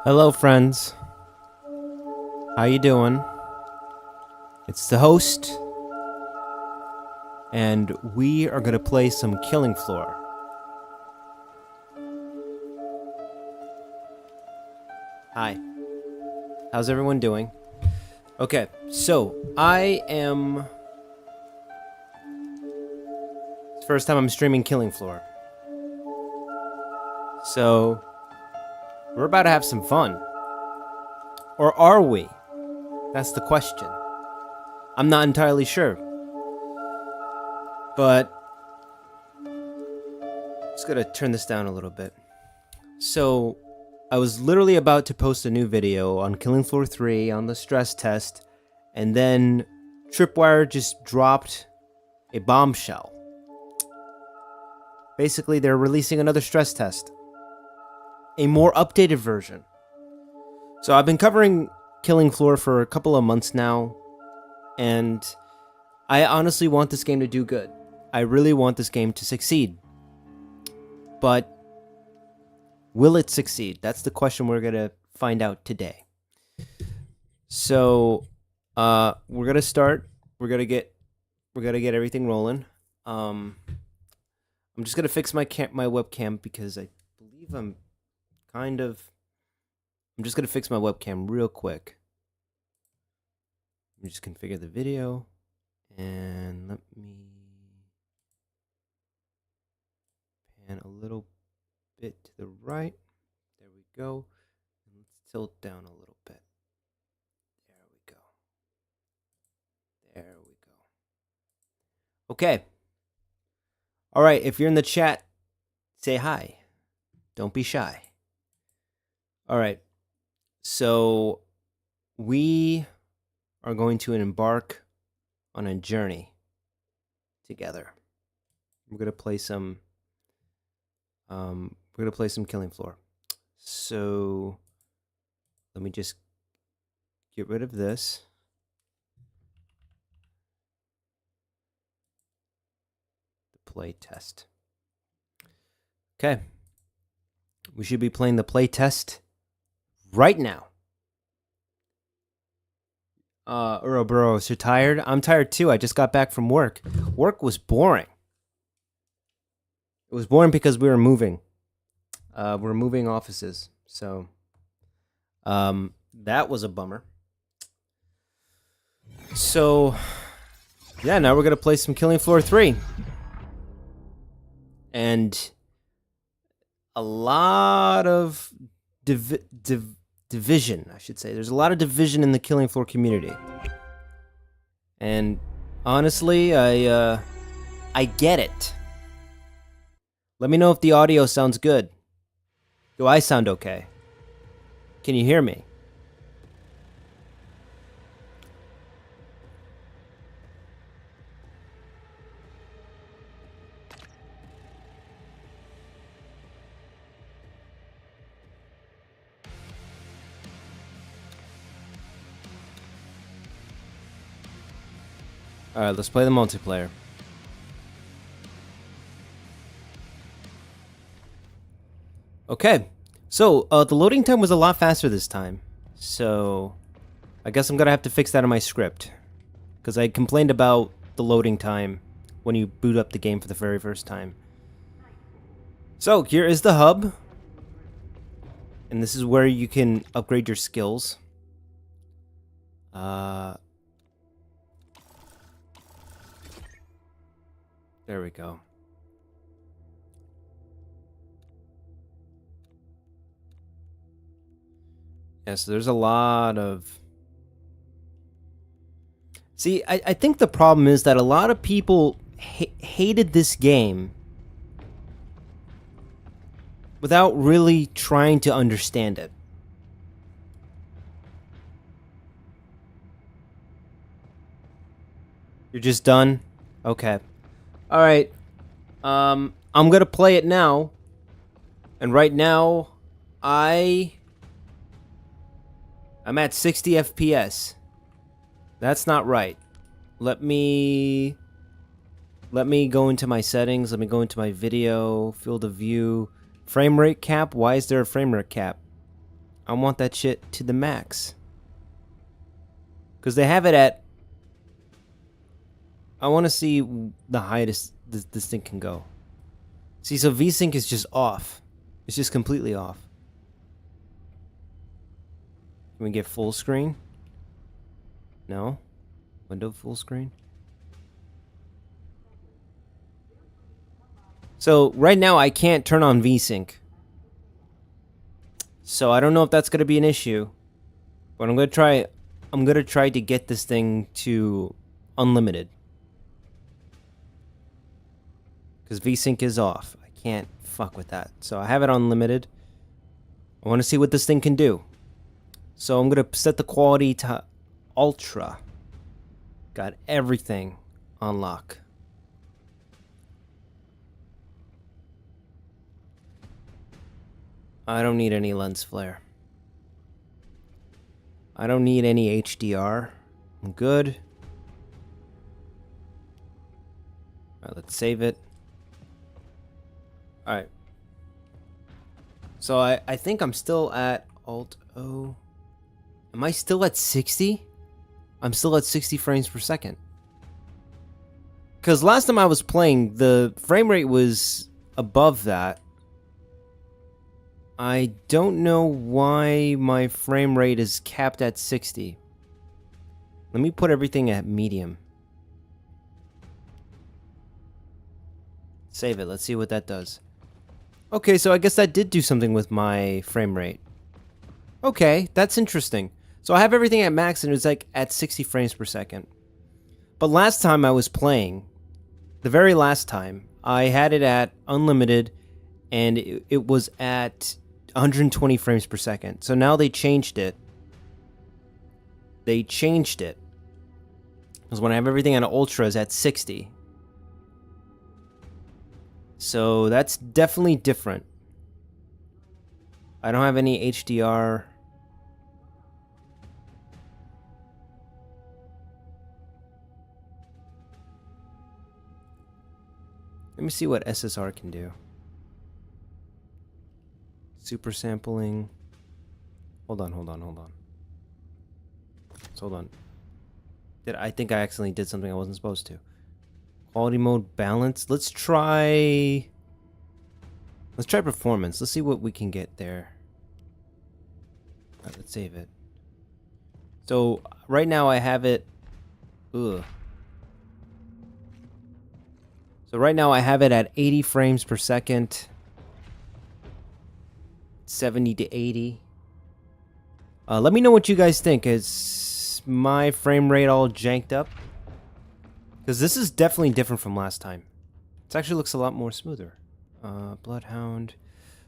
Hello, friends. How you doing? It's the host, and we are gonna play some Killing Floor. Hi. How's everyone doing? Okay, so I am... It's the first time I'm streaming Killing Floor. So... we're about to have some fun. Or are we? That's the question. I'm not entirely sure. But... just gonna turn this down a little bit. So... I was literally about to post a new video on Killing Floor 3 on the stress test, and then Tripwire just dropped a bombshell. Basically, they're releasing another stress test. A more updated version. So I've been covering Killing Floor for a couple of months now, and I honestly want this game to do good. I really want this game to succeed. But will it succeed? That's the question we're gonna find out today. So, we're gonna start. We're gonna get everything rolling. I'm just gonna fix my webcam because I believe I'm just gonna fix my webcam real quick. Let me just configure the video, and let me pan a little bit to the right. There we go. And let's tilt down a little bit. There we go. There we go. Okay. All right, if you're in the chat, say hi. Don't be shy. All right. So we are going to embark on a journey together. We're going to play some Killing Floor. So let me just get rid of this. The play test. Okay. We should be playing the play test right now. Ouroboros, you're tired? I'm tired too. I just got back from work. Work was boring. It was boring because we were moving. We're moving offices, so that was a bummer. So, yeah, now we're gonna play some Killing Floor 3, and a lot of division, I should say. There's a lot of division in the Killing Floor community, and honestly, I get it. Let me know if the audio sounds good. Do I sound okay? Can you hear me? Alright, let's play the multiplayer. Okay, so the loading time was a lot faster this time, so I guess I'm gonna have to fix that in my script, because I complained about the loading time when you boot up the game for the very first time. So here is the hub, and this is where you can upgrade your skills. There we go. Yeah, so there's a lot of... See, I think the problem is that a lot of people hated this game without really trying to understand it. You're just done? Okay. Alright. I'm gonna play it now. And right now, I'm at 60 FPS. That's not right. Let me go into my settings. Let me go into my video, field of view, frame rate cap. Why is there a frame rate cap? I want that shit to the max. Because they have it at... I want to see the highest this thing can go. See, so VSync is just off. It's just completely off. Can we get full screen? No? Window full screen? So, right now I can't turn on VSync. So, I don't know if that's going to be an issue. But I'm going to try to get this thing to unlimited. Because VSync is off. I can't fuck with that. So I have it unlimited. I want to see what this thing can do. So I'm going to set the quality to ultra. Got everything on lock. I don't need any lens flare. I don't need any HDR. I'm good. Alright, let's save it. Alright. So I think I'm still at Alt-O. Am I still at 60? I'm still at 60 frames per second. Because last time I was playing, the frame rate was above that. I don't know why my frame rate is capped at 60. Let me put everything at medium. Save it. Let's see what that does. Okay, so I guess that did do something with my frame rate. Okay, that's interesting. So I have everything at max and it's like at 60 frames per second. But last time I was playing, the very last time, I had it at unlimited and it was at 120 frames per second. So now they changed it. They changed it. Because when I have everything on ultra, it's at 60. So that's definitely different. I don't have any HDR. Let me see what SSR can do. Super sampling. Hold on. Hold on. I think I accidentally did something I wasn't supposed to. Quality mode balance. Let's try performance. Let's see what we can get there. Alright, let's save it. So right now I have it. Ugh. So right now I have it at 80 frames per second. 70 to 80. Let me know what you guys think. Is my frame rate all janked up? Because this is definitely different from last time. It actually looks a lot more smoother. Bloodhound.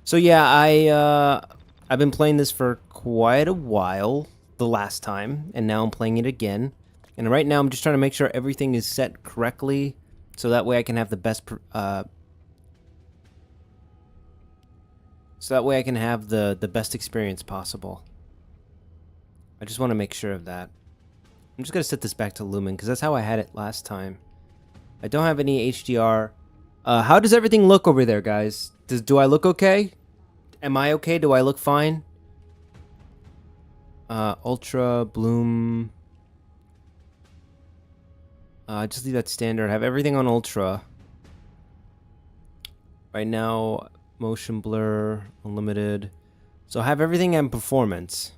So yeah, I've been playing this for quite a while the last time, and now I'm playing it again. And right now I'm just trying to make sure everything is set correctly, so that way I can have the best best experience possible. I just want to make sure of that. I'm just going to set this back to Lumen, because that's how I had it last time. I don't have any HDR. How does everything look over there, guys? Do I look okay? Am I okay? Do I look fine? Ultra, Bloom. Just leave that standard. I have everything on Ultra. Right now, motion blur, unlimited. So I have everything on performance.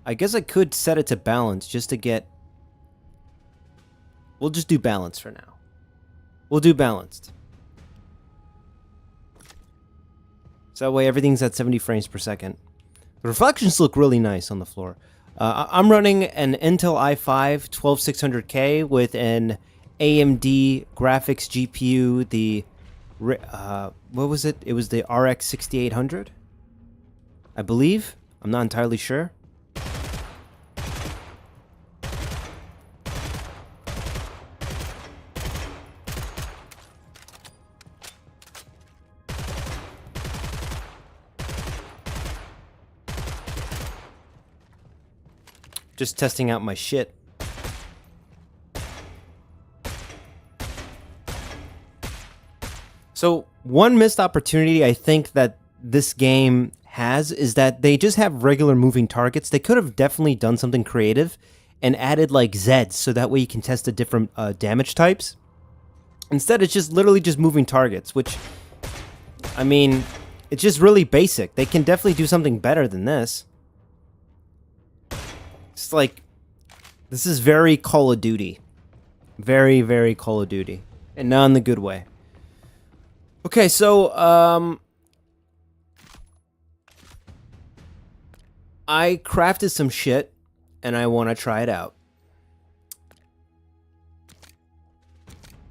I guess I could set it to balance just to get... We'll just do balance for now. We'll do balanced. So that way everything's at 70 frames per second. The reflections look really nice on the floor. I'm running an Intel i5 12600K with an AMD graphics GPU, the... what was it? It was the RX 6800? I believe. I'm not entirely sure. Just testing out my shit. So, one missed opportunity I think that this game has is that they just have regular moving targets. They could have definitely done something creative and added like Zeds so that way you can test the different damage types. Instead, it's just literally just moving targets, which, I mean, it's just really basic. They can definitely do something better than this. It's like, this is very Call of Duty. Very, very Call of Duty. And not in the good way. Okay, so, I crafted some shit, and I want to try it out.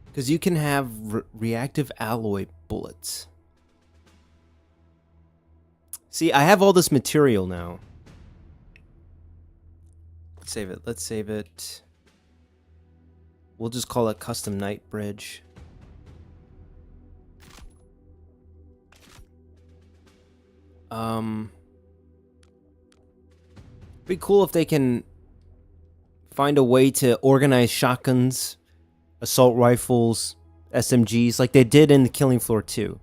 Because you can have reactive alloy bullets. See, I have all this material now. Let's save it. Let's save it. We'll just call it Custom Night Bridge. Be cool if they can find a way to organize shotguns, assault rifles, SMGs like they did in the Killing Floor 2.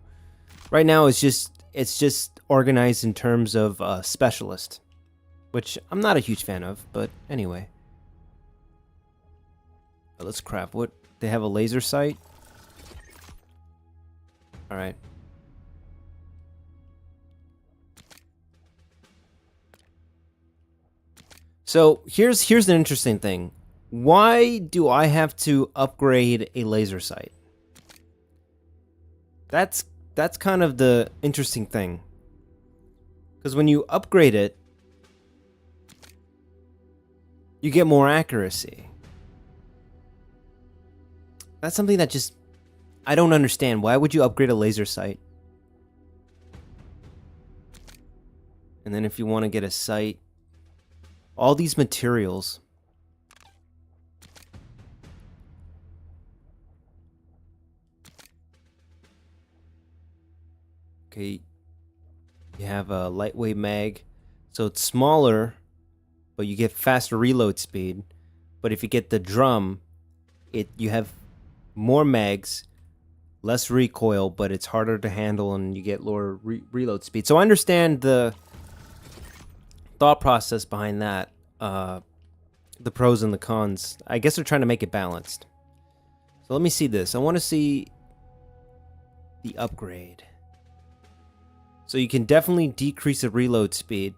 Right now it's just organized in terms of specialist, which I'm not a huge fan of, but anyway. Let's craft. What? They have a laser sight? Alright. So here's an interesting thing. Why do I have to upgrade a laser sight? That's kind of the interesting thing. Because when you upgrade it, you get more accuracy. That's something that just, I don't understand. Why would you upgrade a laser sight? And then if you want to get a sight, all these materials. Okay, you have a lightweight mag, so it's smaller, but you get faster reload speed. But if you get the drum, you have more mags, less recoil, but it's harder to handle, and you get lower reload speed. So I understand the thought process behind that, the pros and the cons. I guess they're trying to make it balanced. So let me see this. I want to see the upgrade. So you can definitely decrease the reload speed,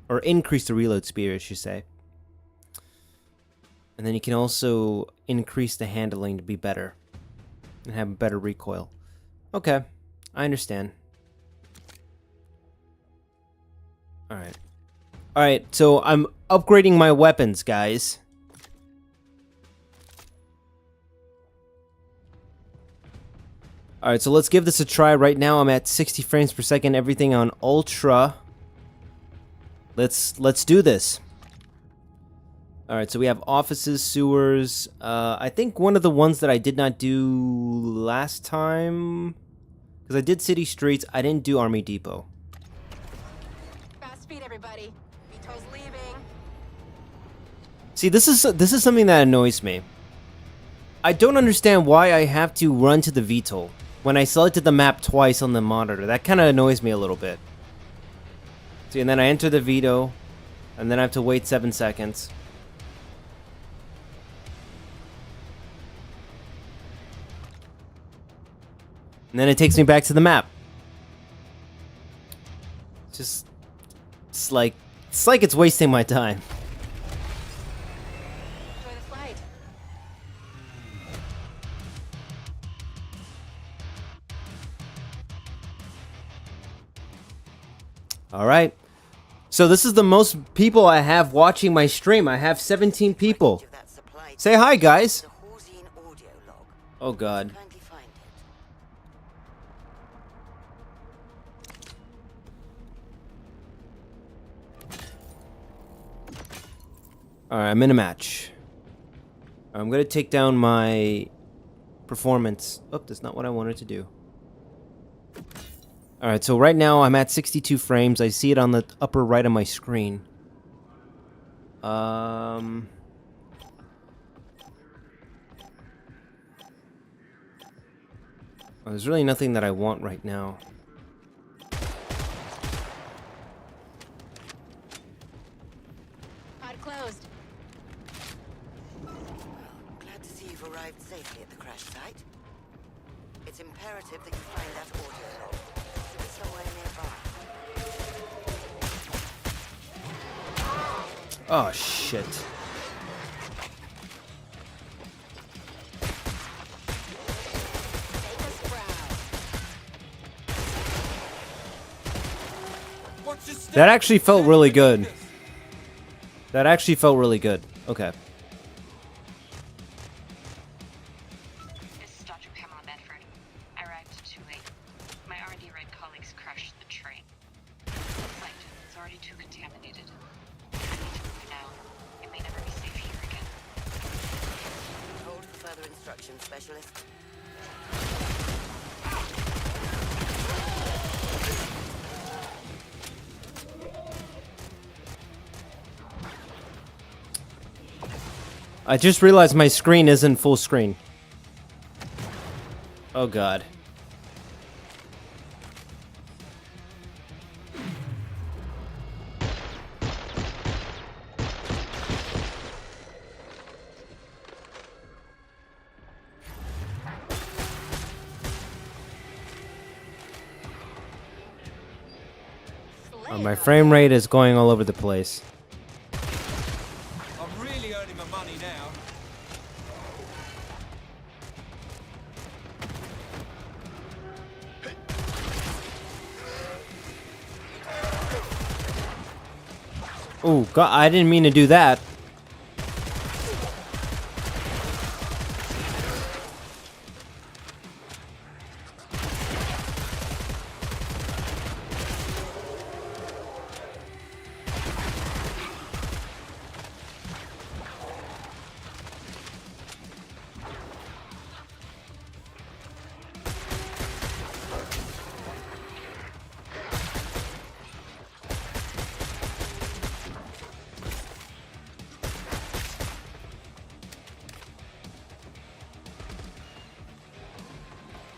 or increase the reload speed, I should say. And then you can also increase the handling to be better and have better recoil. Okay, I understand. Alright. Alright, so I'm upgrading my weapons, guys. Alright, so let's give this a try. Right now I'm at 60 frames per second, everything on ultra. Let's do this. Alright, so we have offices, sewers. I think one of the ones that I did not do last time, because I did city streets, I didn't do Army Depot. Fast speed, everybody. Vito's leaving. See, this is something that annoys me. I don't understand why I have to run to the VTOL when I selected the map twice on the monitor. That kind of annoys me a little bit. See, and then I enter the Vito, and then I have to wait 7 seconds. And then it takes me back to the map. It's like it's wasting my time. Enjoy the flight. All right. So this is the most people I have watching my stream. I have 17 people. Say hi, guys. Oh God. Alright, I'm in a match. I'm gonna take down my performance. Oh, that's not what I wanted to do. Alright, so right now I'm at 62 frames. I see it on the upper right of my screen. There's really nothing that I want right now. It closed. Glad to see you've arrived safely at the crash site. It's imperative that you find that audio log. It's somewhere nearby. Oh, shit. Make us proud. That actually felt really good. That actually felt really good. Okay. This is Dr. Pamela Medford. I arrived too late. My R&D Red colleagues crashed the train. The site is already too contaminated. I need to move now. It may never be safe here again. Hold for further instructions, Specialist. I just realized my screen isn't full screen. Oh god. Oh, my frame rate is going all over the place. I'm really earning my money now. Oh god, I didn't mean to do that.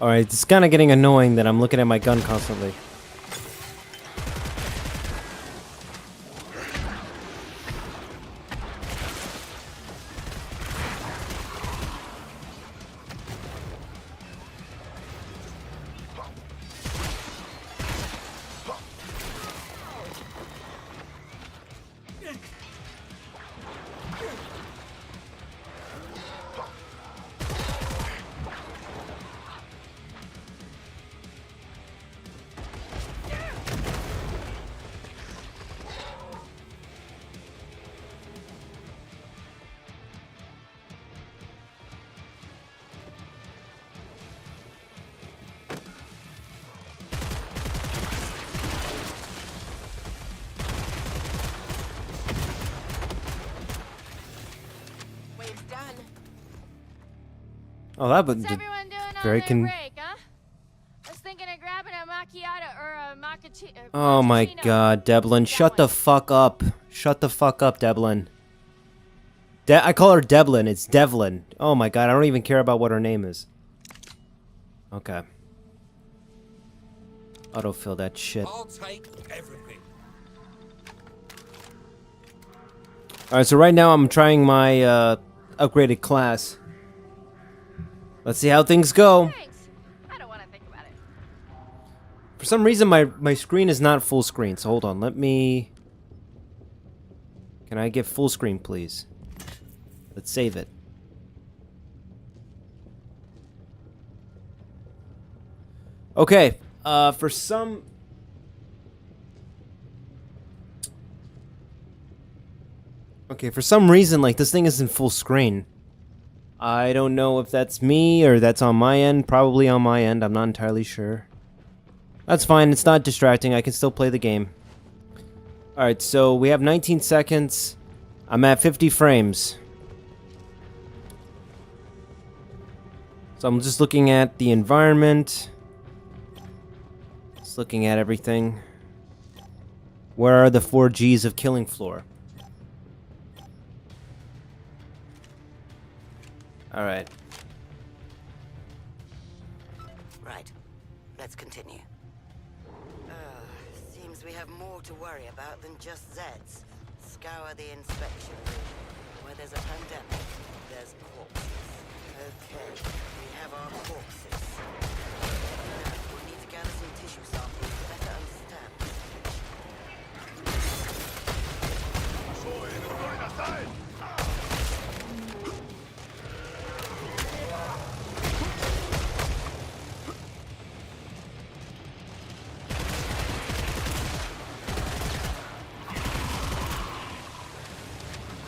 Alright, it's kind of getting annoying that I'm looking at my gun constantly. Wave's done. Oh, that would What's everyone doing on very their break, huh? I was thinking of grabbing a macchiato or a macchiato. Oh my god, Devlin, shut the fuck up. Shut the fuck up, Devlin. I call her Devlin, it's Devlin. Oh my god, I don't even care about what her name is. Okay. Autofill that shit. I'll take everything. Alright, so right now I'm trying my upgraded class. Let's see how things go. Thanks. I don't want to think about it. For some reason my screen is not full screen, so hold on, let me... Can I get full screen, please? Let's save it. Okay, for some... Okay, for some reason, like, this thing isn't full screen. I don't know if that's me or that's on my end. Probably on my end, I'm not entirely sure. That's fine, it's not distracting, I can still play the game. Alright, so we have 19 seconds. I'm at 50 frames. So I'm just looking at the environment. Just looking at everything. Where are the 4 Gs of Killing Floor? Alright. Right. Let's continue. Seems we have more to worry about than just Zeds. scour the inspection room. Where there's a pandemic, there's corpses. Okay, we have our corpses. Now, we'll need to gather some tissue samples to better understand the situation.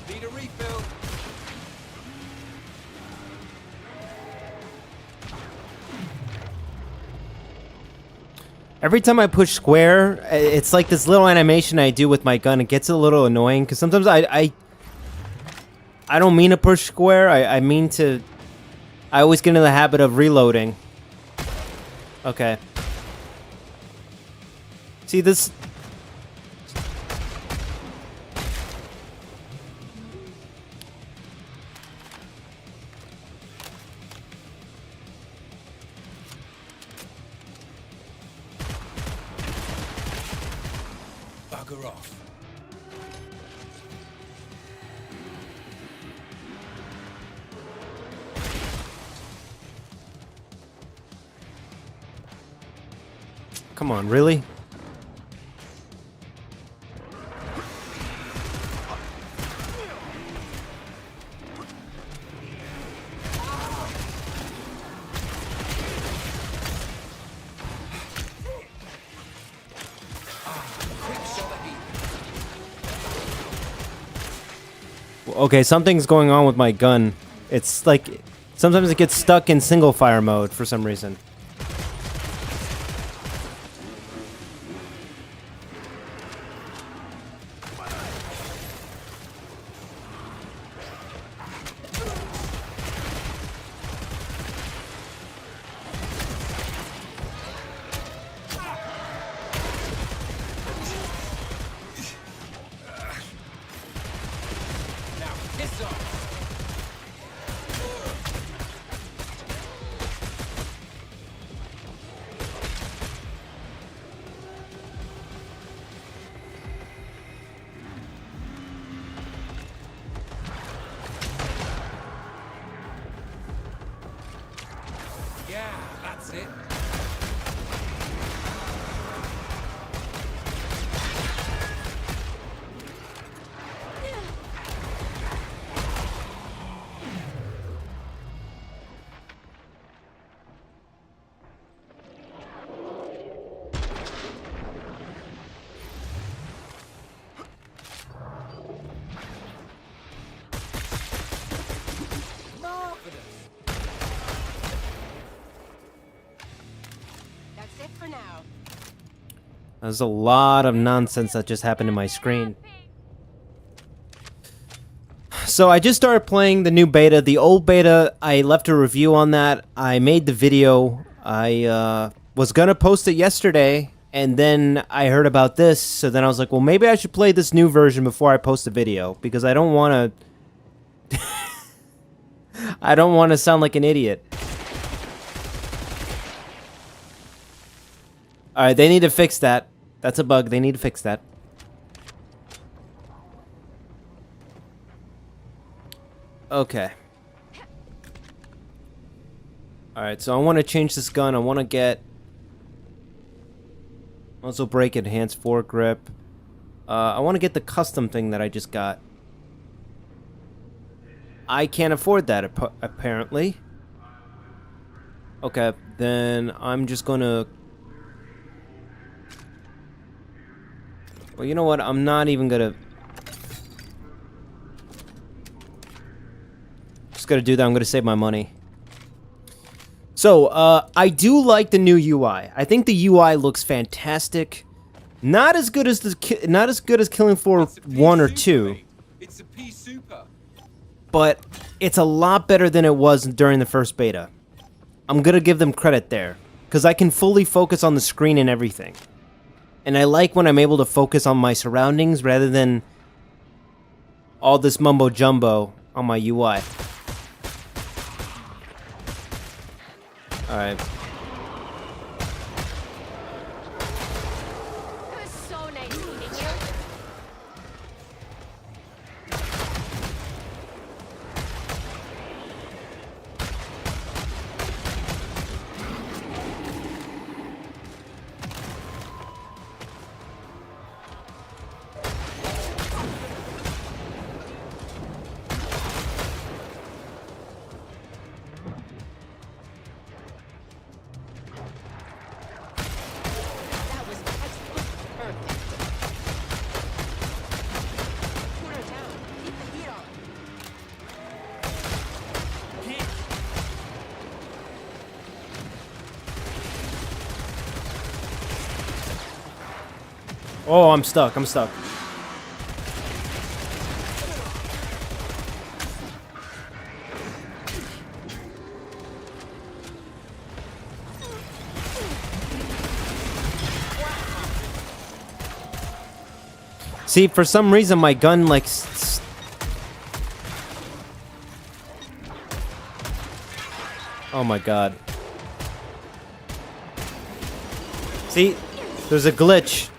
Need a refill. Every time I push square, it's like this little animation I do with my gun. It gets a little annoying because sometimes I don't mean to push square. I mean to. I always get into the habit of reloading. Okay. See this. Bugger off. Come on, really? Okay, something's going on with my gun. It's like sometimes it gets stuck in single fire mode for some reason. Now, piss off. Yeah, that's it. Marvelous. That's it for now. There's a lot of nonsense that just happened in my screen. So I just started playing the new beta. The old beta, I left a review on that. I made the video. I was gonna post it yesterday, and then I heard about this, so then I was like, well, maybe I should play this new version before I post the video, because I don't want to... I don't want to sound like an idiot. Alright, they need to fix that. That's a bug. They need to fix that. Okay. Alright, so I want to change this gun. I want to get... muzzle brake, enhanced foregrip. I want to get the custom thing that I just got. I can't afford that, apparently. Okay, then I'm just gonna... well, you know what? I'm not even gonna... just gonna do that. I'm gonna save my money. So, I do like the new UI. I think the UI looks fantastic. Not as good as Killing Floor It's a pea 1 or super, 2. mate. It's a pea super. But it's a lot better than it was during the first beta. I'm gonna give them credit there, because I can fully focus on the screen and everything. And I like when I'm able to focus on my surroundings rather than all this mumbo jumbo on my UI. Alright. It was so nice meeting you. Oh, I'm stuck. I'm stuck. See, for some reason, my gun, like... Oh my god. See? There's a glitch.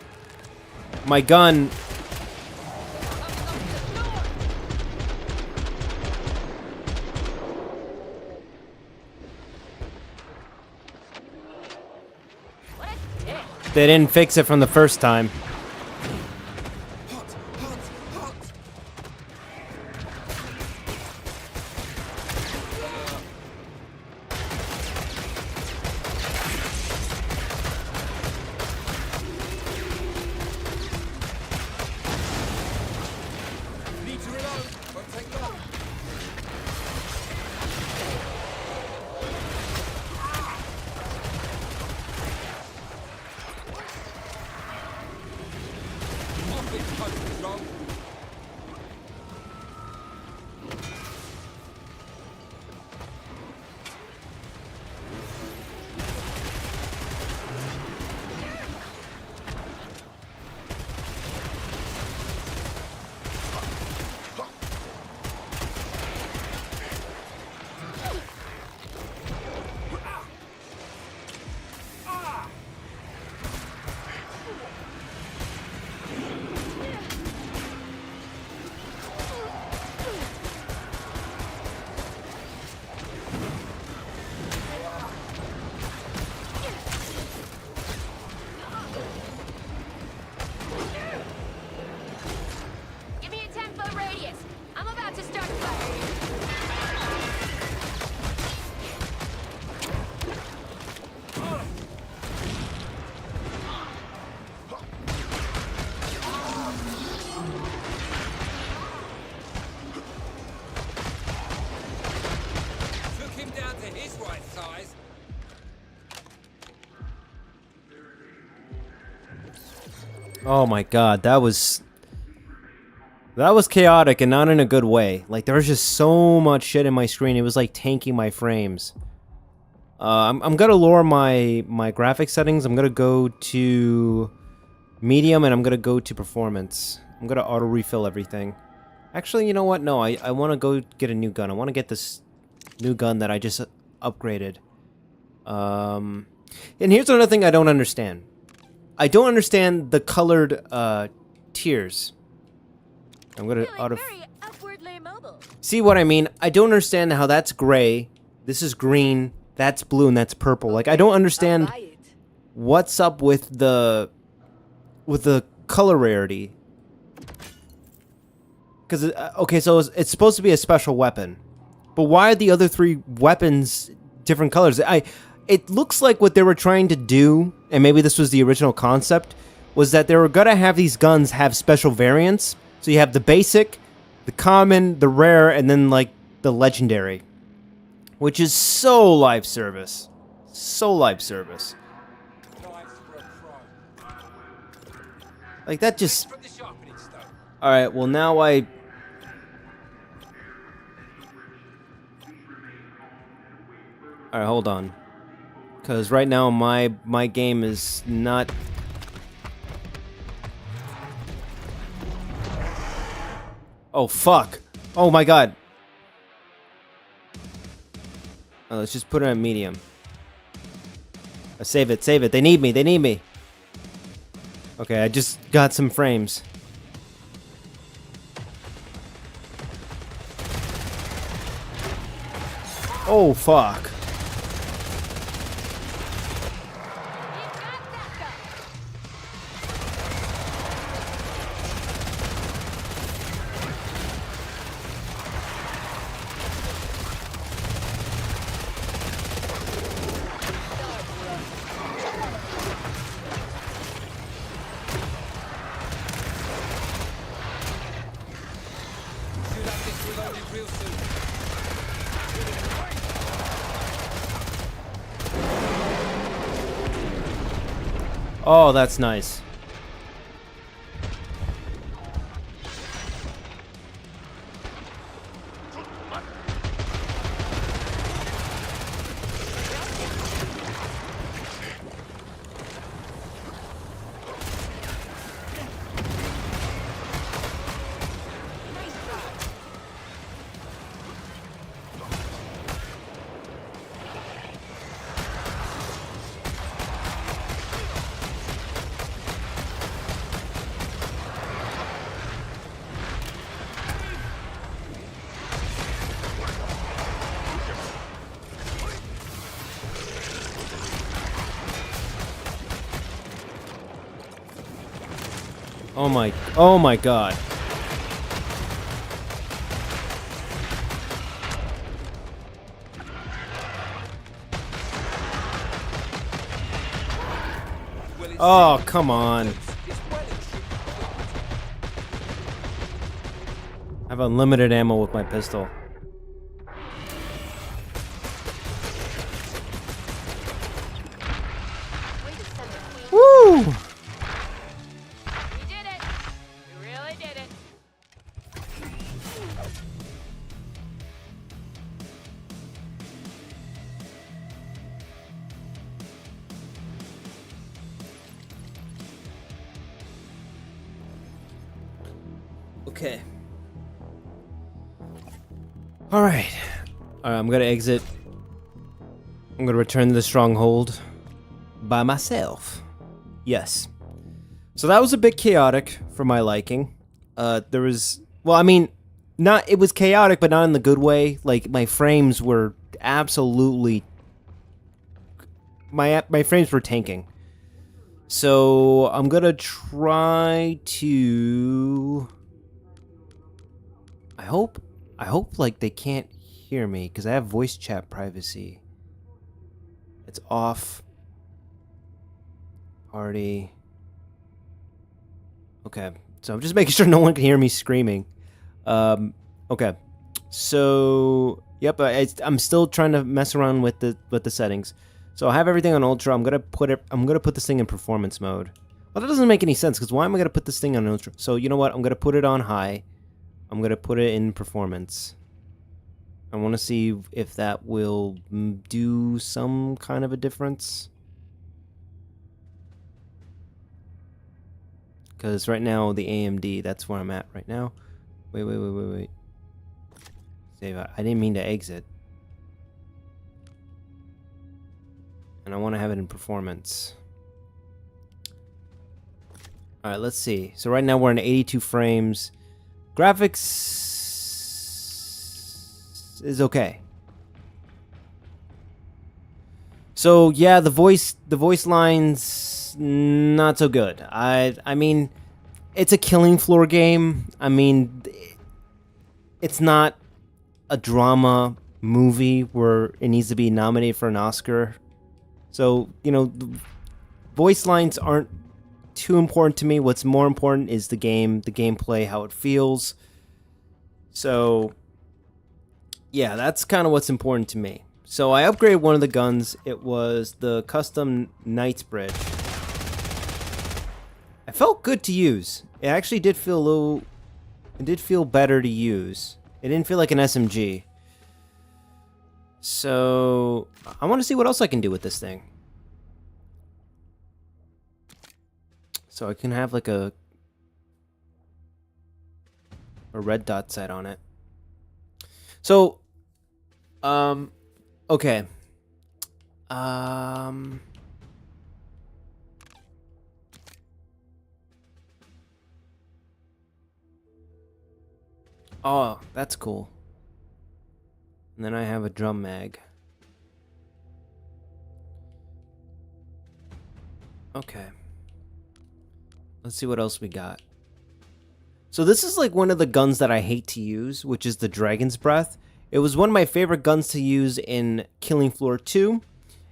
My gun... They didn't fix it from the first time. Need to reload. Won't take long. Off its coast control. Give me a 10-foot radius. I'm about to start firing. Took him down to his right size. Oh my god, that was chaotic and not in a good way. Like, there was just so much shit in my screen. It was like tanking my frames. I'm gonna lower my graphics settings. I'm gonna go to medium and I'm gonna go to performance. I'm gonna auto refill everything. Actually, you know what? No, I want to go get a new gun. I want to get this new gun that I just upgraded. And here's another thing I don't understand. I don't understand the colored tiers. I'm gonna Feeling very upwardly mobile. see what I mean. I don't understand how that's gray, this is green, that's blue, and that's purple. Like, I don't understand I'll buy it. what's up with the color rarity. Because okay, so it's supposed to be a special weapon, but why are the other three weapons different colors? It looks like what they were trying to do, and maybe this was the original concept, was that they were gonna have these guns have special variants. So you have the basic, the common, the rare, and then like the legendary, which is so live service, so live service. Nice for a pro. Like, that just. From the sharpening stone. All right. Well, now I. All right, hold on, because right now my game is not. Oh fuck! Oh my god! Let's just put it on medium. Save it, save it. They need me. They need me. Okay, I just got some frames. Oh fuck! Should have this reloaded real soon. Oh, that's nice. Oh my god. Oh, come on. I have unlimited ammo with my pistol. Way to send the queen. Woo! We did it. We really did it. Okay. Alright. I'm gonna exit. I'm gonna return to the stronghold by myself. Yes. So that was a bit chaotic for my liking. There was, well, I mean, not, it was chaotic, but not in the good way. Like, my frames were absolutely, my frames were tanking. So I'm gonna try to, I hope like they can't hear me because I have voice chat privacy. It's off. Party. Okay, so I'm just making sure no one can hear me screaming. Okay, so yep, I'm still trying to mess around with the settings. So I have everything on ultra. I'm gonna put this thing in performance mode. Well, that doesn't make any sense because why am I gonna put this thing on ultra? So you know what? I'm gonna put it on high. I'm gonna put it in performance. I want to see if that will do some kind of a difference. Because right now, the AMD, that's where I'm at right now. Wait. Save. I didn't mean to exit. And I want to have it in performance. Alright, let's see. So right now we're in 82 frames. Graphics is okay. So yeah, the voice lines not so good. I mean, it's a killing floor game. I mean, it's not a drama movie where it needs to be nominated for an Oscar. So, you know, the voice lines aren't too important to me. What's more important is the game, the gameplay, how it feels. So, yeah, that's kind of what's important to me. So I upgraded one of the guns. It was the custom Knight's Bridge. It felt good to use. It actually did feel a little... It did feel better to use. It didn't feel like an SMG. So I want to see what else I can do with this thing. So I can have like a red dot sight on it. So, okay. Oh, that's cool. And then I have a drum mag. Okay. Let's see what else we got. So this is like one of the guns that I hate to use, which is the Dragon's Breath. It was one of my favorite guns to use in Killing Floor 2,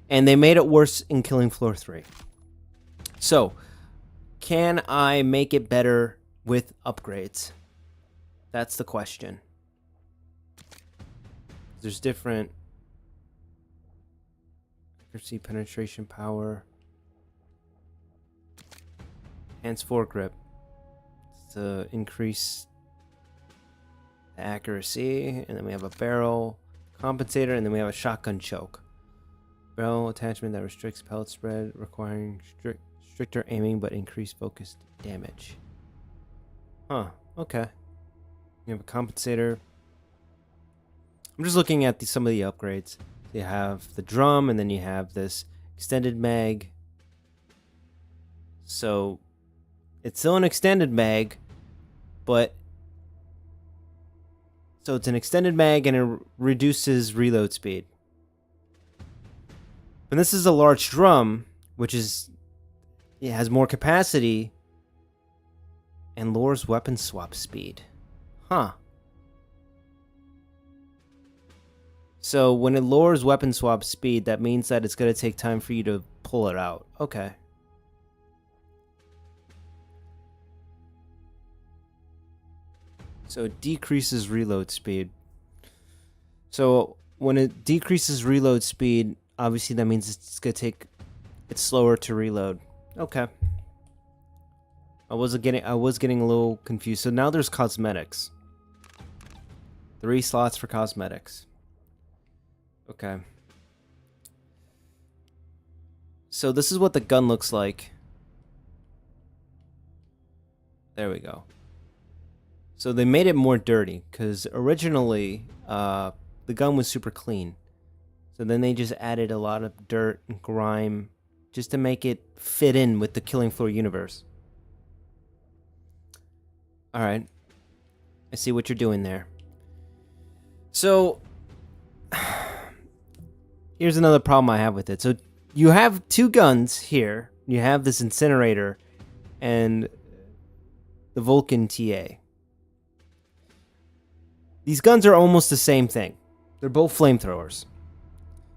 and they made it worse in Killing Floor 3. So, can I make it better with upgrades? That's the question. There's different accuracy, penetration, power, enhanced foregrip to increase the accuracy, and then we have a barrel compensator, and then we have a shotgun choke. Barrel attachment that restricts pellet spread, requiring stricter aiming but increased focused damage. Huh, okay. You have a compensator. I'm just looking at some of the upgrades. You have the drum, and then you have this extended mag. So it's still an extended mag, but so it's an extended mag and it reduces reload speed. And this is a large drum, which is, it has more capacity, and lowers weapon swap speed. Huh. So when it lowers weapon swap speed, that means that it's going to take time for you to pull it out. Okay. So it decreases reload speed. So when it decreases reload speed, obviously that means it's going to take... It's slower to reload. Okay. I was getting a little confused. So now there's cosmetics. 3 slots for cosmetics. Okay. So this is what the gun looks like. There we go. So they made it more dirty because originally the gun was super clean. So then they just added a lot of dirt and grime just to make it fit in with the Killing Floor universe. Alright. I see what you're doing there. So, here's another problem I have with it. So, you have 2 guns here. You have this incinerator and the Vulcan TA. These guns are almost the same thing. They're both flamethrowers.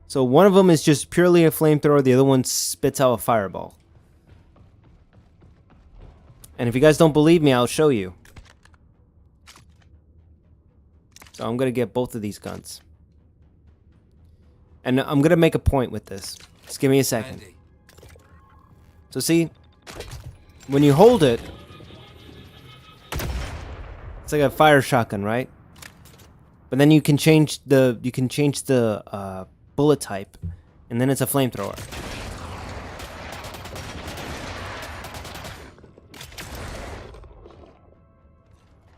So one of them is just purely a flamethrower, the other one spits out a fireball. And if you guys don't believe me, I'll show you. So I'm going to get both of these guns. And I'm going to make a point with this. Just give me a second. So see, when you hold it, it's like a fire shotgun, right? But then you can change the bullet type, and then it's a flamethrower.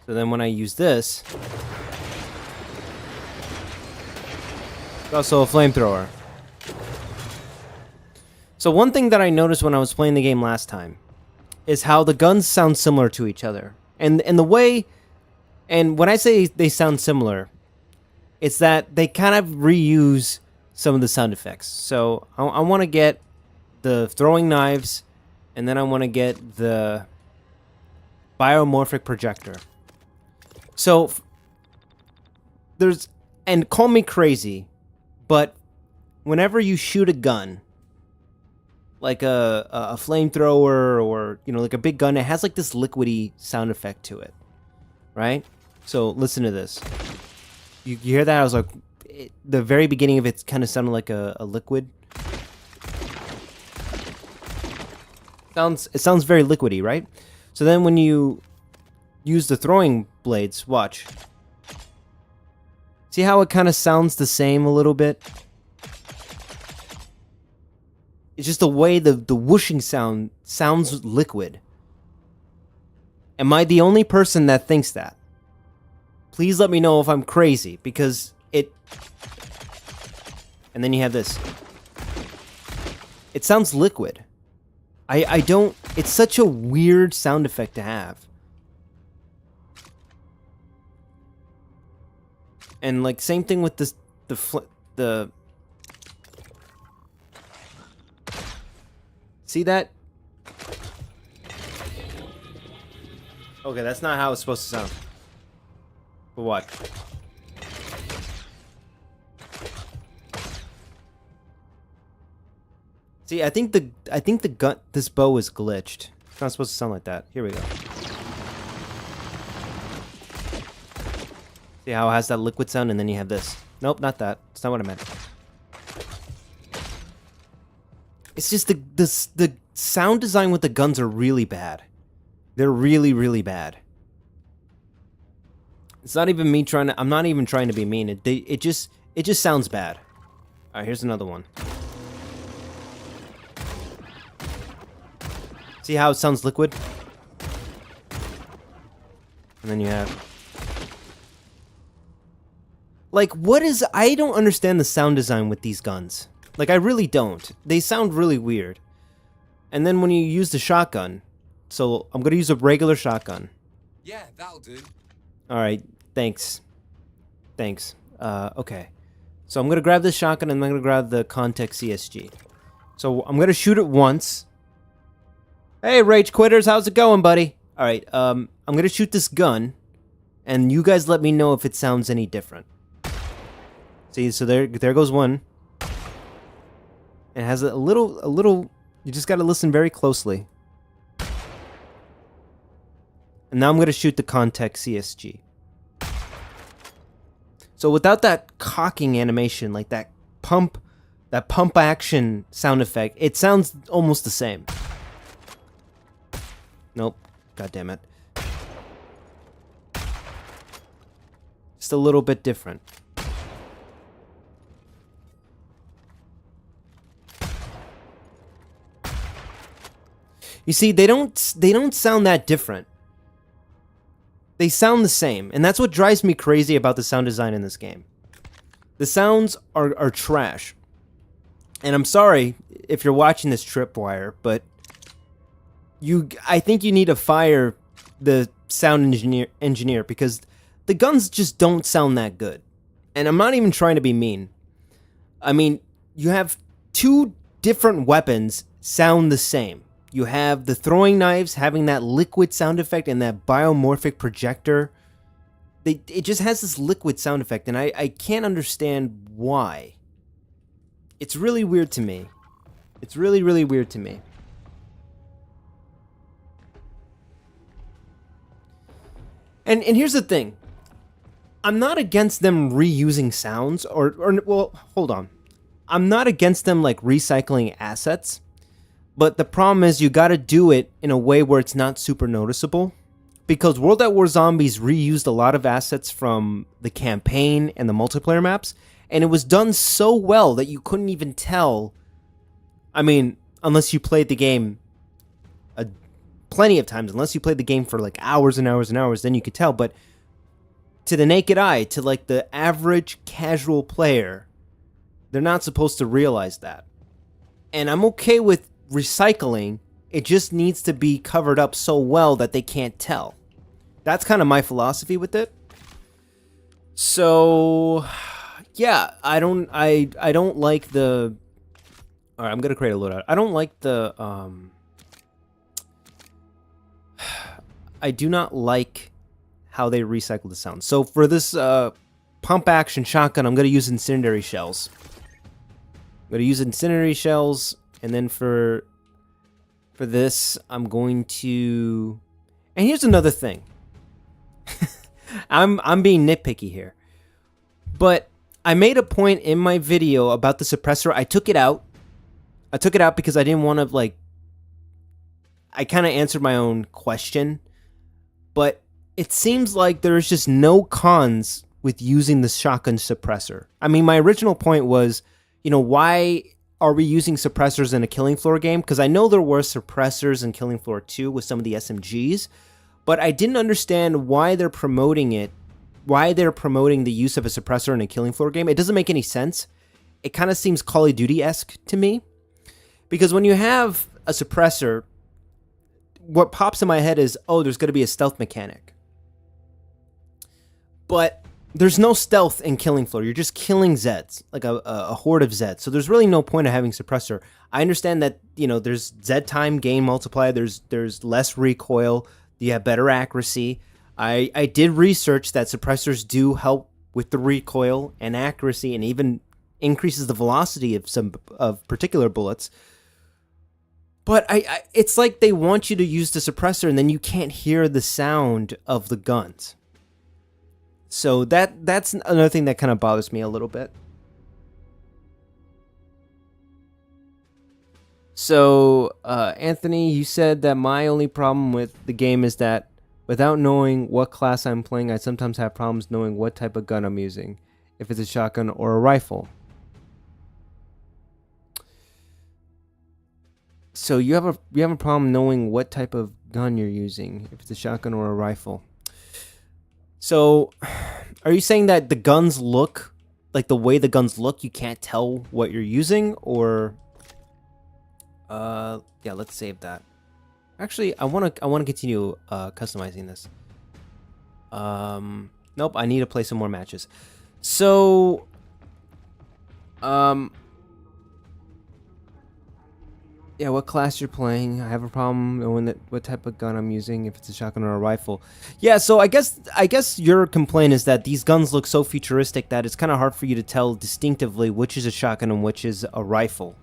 So then when I use this, it's also a flamethrower. So one thing that I noticed when I was playing the game last time is how the guns sound similar to each other. And the way, and when I say they sound similar, it's that they kind of reuse some of the sound effects. So I want to get the throwing knives, and then I want to get the biomorphic projector. So there's, and call me crazy, but whenever you shoot a gun, like a flamethrower or, you know, like a big gun, it has like this liquidy sound effect to it, right? So listen to this. You hear that? I was like, the very beginning of it kind of sounded like a liquid. It sounds very liquidy, right? So then when you use the throwing blades, watch. See how it kind of sounds the same a little bit? It's just the way the whooshing sound sounds liquid. Am I the only person that thinks that? Please let me know if I'm crazy, because it... And then you have this. It sounds liquid. I don't... It's such a weird sound effect to have. And like, same thing with this... The... See that? Okay, that's not how it's supposed to sound. But what? See, I think the gun, this bow is glitched. It's not supposed to sound like that. Here we go. See how it has that liquid sound, and then you have this. Nope, not that. That's not what I meant. It's just the sound design with the guns are really bad. They're really, really bad. It's not even me trying to... I'm not even trying to be mean. It just sounds bad. Alright, here's another one. See how it sounds liquid? And then you have... Like, what is... I don't understand the sound design with these guns. Like, I really don't. They sound really weird. And then when you use the shotgun... So, I'm gonna use a regular shotgun. Yeah, that'll do. Alright, thanks. Thanks. Okay. So I'm gonna grab this shotgun and I'm gonna grab the Context CSG. So I'm gonna shoot it once. Hey, Rage Quitters, how's it going, buddy? All right, I'm gonna shoot this gun, and you guys let me know if it sounds any different. See, so there goes one. It has a little. You just gotta listen very closely. And now I'm gonna shoot the context CSG. So without that cocking animation, like that pump action sound effect, it sounds almost the same. Nope. God damn it. Just a little bit different. You see, they don't sound that different. They sound the same, and that's what drives me crazy about the sound design in this game. The sounds are trash. And I'm sorry if you're watching this Tripwire, but I think you need to fire the sound engineer because the guns just don't sound that good. And I'm not even trying to be mean. I mean, you have two different weapons sound the same. You have the throwing knives having that liquid sound effect and that biomorphic projector. It just has this liquid sound effect, and I can't understand why. It's really weird to me. It's really, really weird to me. And here's the thing. I'm not against them reusing sounds, or well, hold on. I'm not against them, like, recycling assets. But the problem is you gotta do it in a way where it's not super noticeable. Because World at War Zombies reused a lot of assets from the campaign and the multiplayer maps. And it was done so well that you couldn't even tell. I mean, unless you played the game plenty of times. Unless you played the game for like hours and hours and hours, then you could tell. But to the naked eye, to like the average casual player, they're not supposed to realize that. And I'm okay with recycling. It just needs to be covered up so well that they can't tell. That's kind of my philosophy with it. So yeah, I don't like the. All right, I'm gonna create a loadout. I don't like the I do not like how they recycle the sound. So for this pump action shotgun, I'm gonna use incendiary shells. I'm gonna use incendiary shells, and then for this, I'm going to. And here's another thing. I'm being nitpicky here, but I made a point in my video about the suppressor. I took it out. I took it out because I didn't want to, like. I kind of answered my own question, but it seems like there's just no cons with using the shotgun suppressor. I mean, my original point was, you know, why are we using suppressors in a Killing Floor game? Because I know there were suppressors in Killing Floor 2 with some of the SMGs, but I didn't understand why they're promoting it, why they're promoting the use of a suppressor in a Killing Floor game. It doesn't make any sense. It kind of seems Call of Duty-esque to me. Because when you have a suppressor, what pops in my head is, oh, there's going to be a stealth mechanic. But there's no stealth in Killing Floor. You're just killing Zeds, like a horde of Zeds. So there's really no point of having suppressor. I understand that, you know, there's Zed time gain multiplier. There's less recoil. You have better accuracy. I did research that suppressors do help with the recoil and accuracy, and even increases the velocity of some of particular bullets. But it's like they want you to use the suppressor, and then you can't hear the sound of the guns. So that's another thing that kind of bothers me a little bit. So, Anthony, you said that my only problem with the game is that without knowing what class I'm playing, I sometimes have problems knowing what type of gun I'm using, if it's a shotgun or a rifle. So you have a problem knowing what type of gun you're using, if it's a shotgun or a rifle. So, are you saying that the guns look, like the way the guns look, you can't tell what you're using? Or, yeah, let's save that. Actually, I want to continue customizing this. Nope, I need to play some more matches. So, Yeah, what class you're playing. I have a problem knowing what type of gun I'm using, if it's a shotgun or a rifle. Yeah, so I guess your complaint is that these guns look so futuristic that it's kind of hard for you to tell distinctively which is a shotgun and which is a rifle.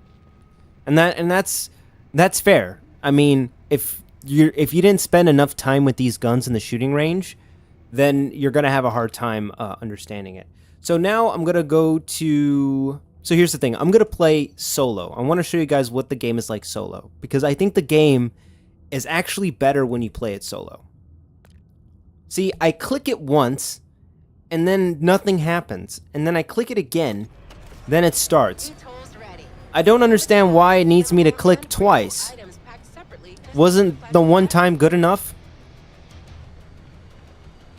And that's fair. I mean, if you didn't spend enough time with these guns in the shooting range, then you're gonna have a hard time understanding it. So now I'm gonna go to. So here's the thing. I'm gonna play solo. I want to show you guys what the game is like solo, because I think the game is actually better when you play it solo. See, I click it once, and then nothing happens, and then I click it again, then it starts. Tools ready. I don't understand why it needs me to click twice. Items packed separately. Wasn't the one time good enough?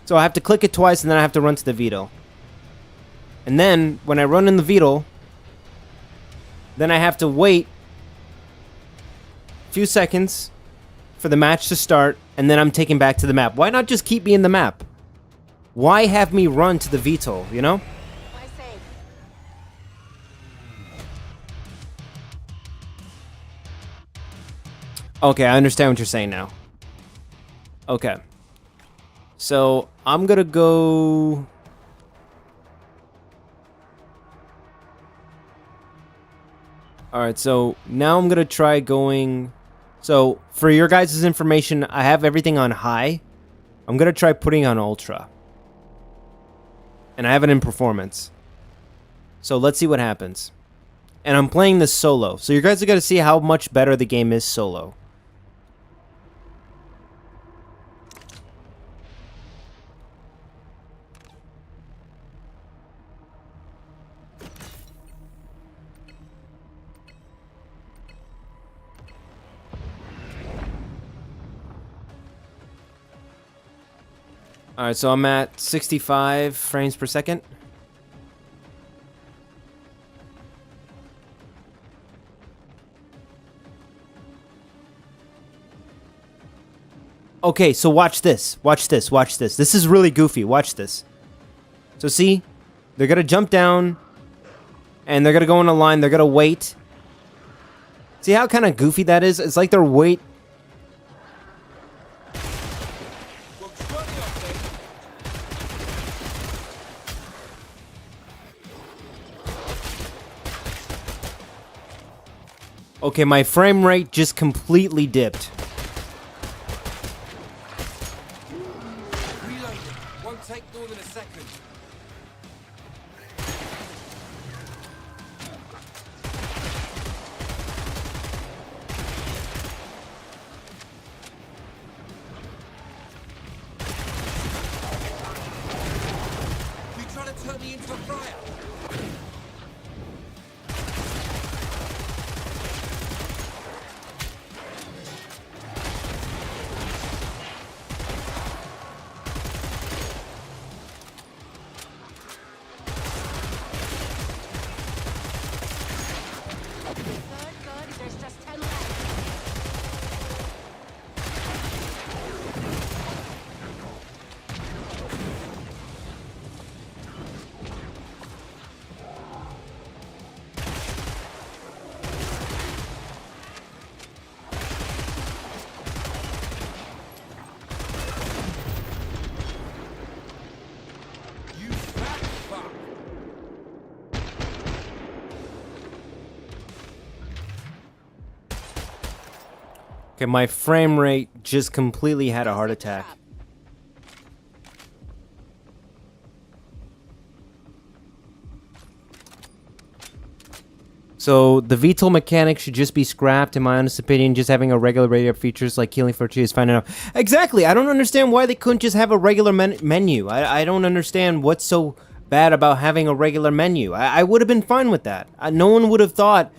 So I have to click it twice, and then I have to run to the Vito. And then, when I run in the Vito, then I have to wait a few seconds for the match to start, and then I'm taken back to the map. Why not just keep me in the map? Why have me run to the Vito, you know? Why save? Okay, I understand what you're saying now. Okay. So, I'm gonna go... Alright, so now I'm gonna try going... So, for your guys' information, I have everything on high. I'm gonna try putting it on ultra. And I have it in performance. So, let's see what happens. And I'm playing this solo. So, you guys are gonna see how much better the game is solo. Alright, so I'm at 65 frames per second. Okay, so watch this. Watch this. Watch this. This is really goofy. Watch this. So see? They're going to jump down. And they're going to go in a line. They're going to wait. See how kind of goofy that is? It's like they're wait... Okay, my frame rate just completely dipped. Reloading. Won't take more than a second. You trying to turn me into a fryer? Good. There's just 10 left. You fat fuck! Okay, my frame rate just completely had a heart attack. So the VTOL mechanic should just be scrapped, in my honest opinion. Just having a regular radio features like healing for 2 is fine enough. Exactly. I don't understand why they couldn't just have a regular menu. I don't understand what's so bad about having a regular menu. I would have been fine with that. No one would have thought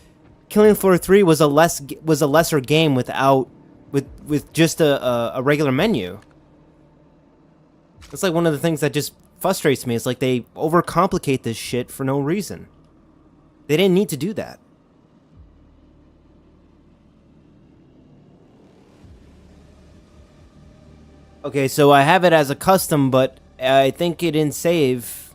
Killing Floor 3 was a lesser game without with just a regular menu. It's like one of the things that just frustrates me. It's like they overcomplicate this shit for no reason. They didn't need to do that. Okay, so I have it as a custom, but I think it didn't save.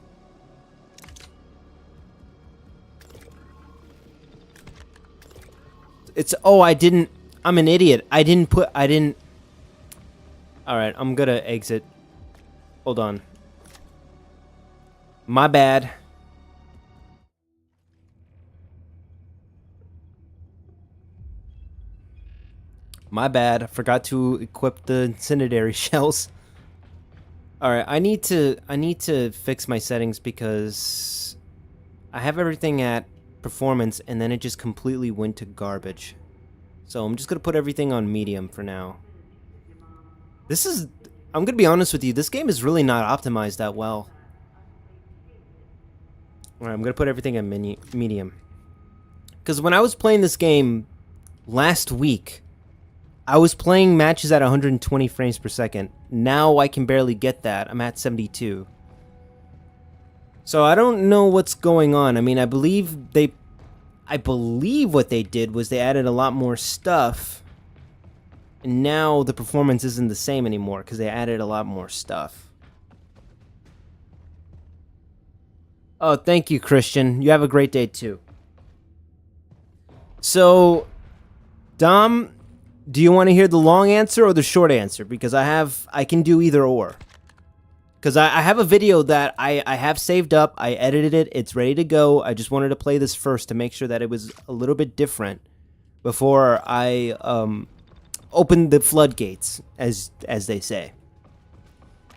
I didn't. I'm an idiot. I didn't. All right, I'm gonna exit. Hold on. My bad. My bad. I forgot to equip the incendiary shells. All right, I need to fix my settings because I have everything at performance and then it just completely went to garbage. So I'm just going to put everything on medium for now. I'm going to be honest with you, this game is really not optimized that well. All right, I'm going to put everything at medium. Cuz when I was playing this game last week, I was playing matches at 120 frames per second. Now I can barely get that. I'm at 72. So I don't know what's going on. I mean, I believe what they did was they added a lot more stuff. And now the performance isn't the same anymore because they added a lot more stuff. Oh, thank you, Christian. You have a great day too. So, Dom, do you want to hear the long answer or the short answer? Because I can do either or. Because I have a video that I have saved up. I edited it. It's ready to go. I just wanted to play this first to make sure that it was a little bit different before I open the floodgates, as they say.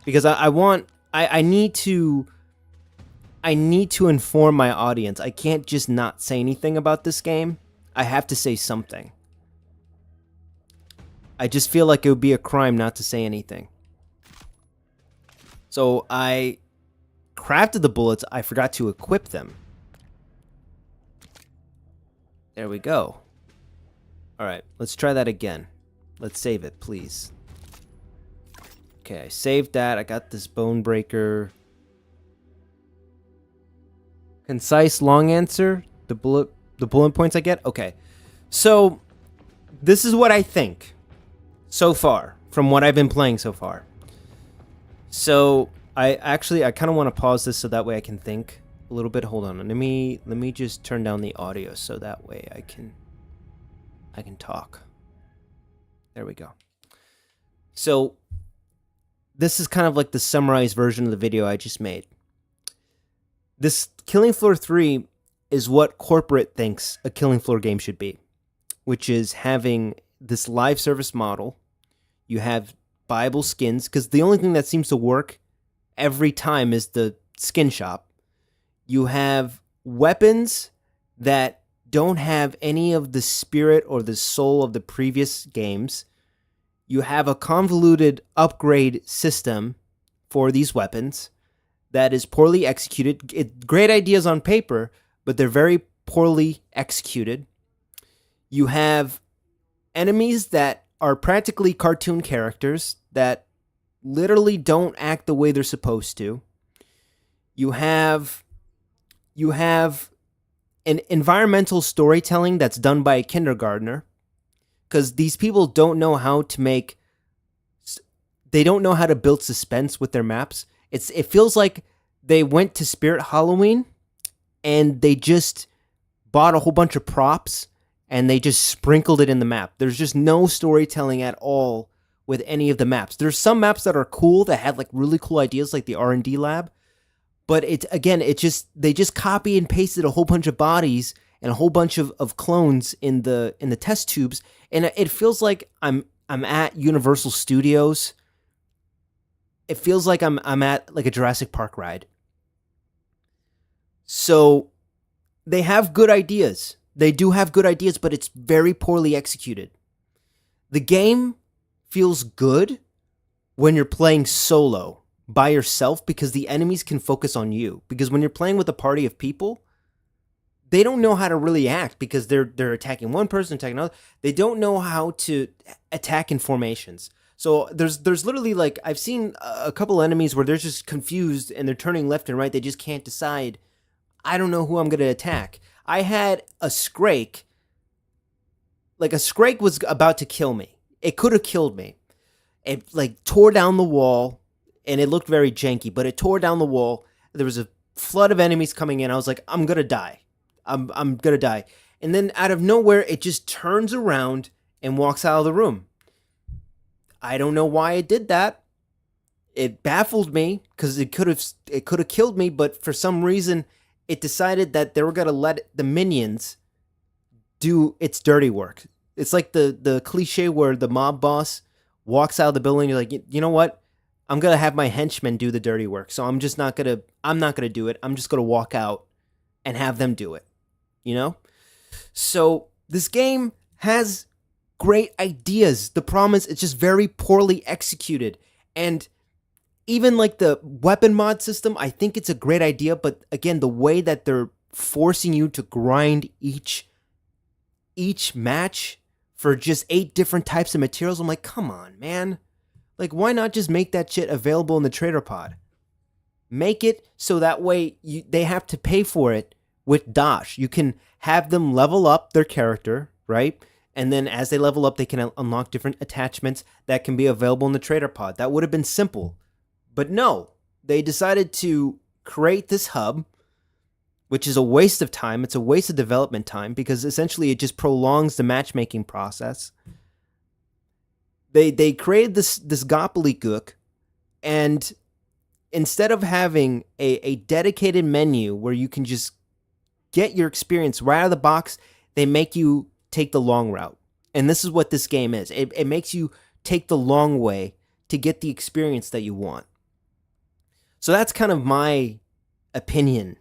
Because I need to inform my audience. I can't just not say anything about this game. I have to say something. I just feel like it would be a crime not to say anything. So I crafted the bullets. I forgot to equip them. There we go. All right, let's try that again. Let's save it, please. Okay, I saved that. I got this bone breaker. Concise long answer. The bullet points I get. Okay, so this is what I think so far from what I've been playing so far. So I kind of want to pause this so that way I can think a little bit. Hold on. Let me just turn down the audio so that way I can talk. There we go. So this is kind of like the summarized version of the video I just made. This Killing Floor 3 is what corporate thinks a Killing Floor game should be, which is having this live service model. You have Bible skins, because the only thing that seems to work every time is the skin shop. You have weapons that don't have any of the spirit or the soul of the previous games. You have a convoluted upgrade system for these weapons that is poorly executed. Great ideas on paper, but they're very poorly executed. You have enemies that are practically cartoon characters that literally don't act the way they're supposed to. You have an environmental storytelling that's done by a kindergartner, because these people don't know how to build suspense with their maps. It feels like they went to Spirit Halloween and they just bought a whole bunch of props and they just sprinkled it in the map. There's just no storytelling at all with any of the maps. There's some maps that are cool that had like really cool ideas, like the R&D lab, but they just copy and pasted a whole bunch of bodies and a whole bunch of clones in the test tubes, and it feels like I'm at Universal Studios. It feels like I'm at like a Jurassic Park ride. So they have good ideas. They do have good ideas, but it's very poorly executed. The game feels good when you're playing solo by yourself because the enemies can focus on you. Because when you're playing with a party of people, they don't know how to really act because they're attacking one person, attacking another. They don't know how to attack in formations. So there's literally, like, I've seen a couple enemies where they're just confused and they're turning left and right. They just can't decide. I don't know who I'm going to attack. I had a Scrake. Like, a Scrake was about to kill me. It could have killed me. It, like, tore down the wall, and it looked very janky, but it tore down the wall. There was a flood of enemies coming in. I was like, I'm going to die. I'm going to die. And then out of nowhere, it just turns around and walks out of the room. I don't know why it did that. It baffled me because it could have killed me, but for some reason, it decided that they were gonna let the minions do its dirty work. It's like the cliche where the mob boss walks out of the building. You're like, you know what? I'm gonna have my henchmen do the dirty work. So I'm not gonna do it. I'm just gonna walk out and have them do it. You know? So this game has great ideas. The problem is it's just very poorly executed. And even like the weapon mod system, I think it's a great idea, but again, the way that they're forcing you to grind each match for just 8 different types of materials, I'm like, come on, man. Like, why not just make that shit available in the trader pod? Make it so that way they have to pay for it with Dash. You can have them level up their character, right? And then as they level up, they can unlock different attachments that can be available in the trader pod. That would have been simple. But no, they decided to create this hub, which is a waste of time. It's a waste of development time because essentially it just prolongs the matchmaking process. They created this gobbledygook, and instead of having a dedicated menu where you can just get your experience right out of the box, they make you take the long route. And this is what this game is. It makes you take the long way to get the experience that you want. So that's kind of my opinion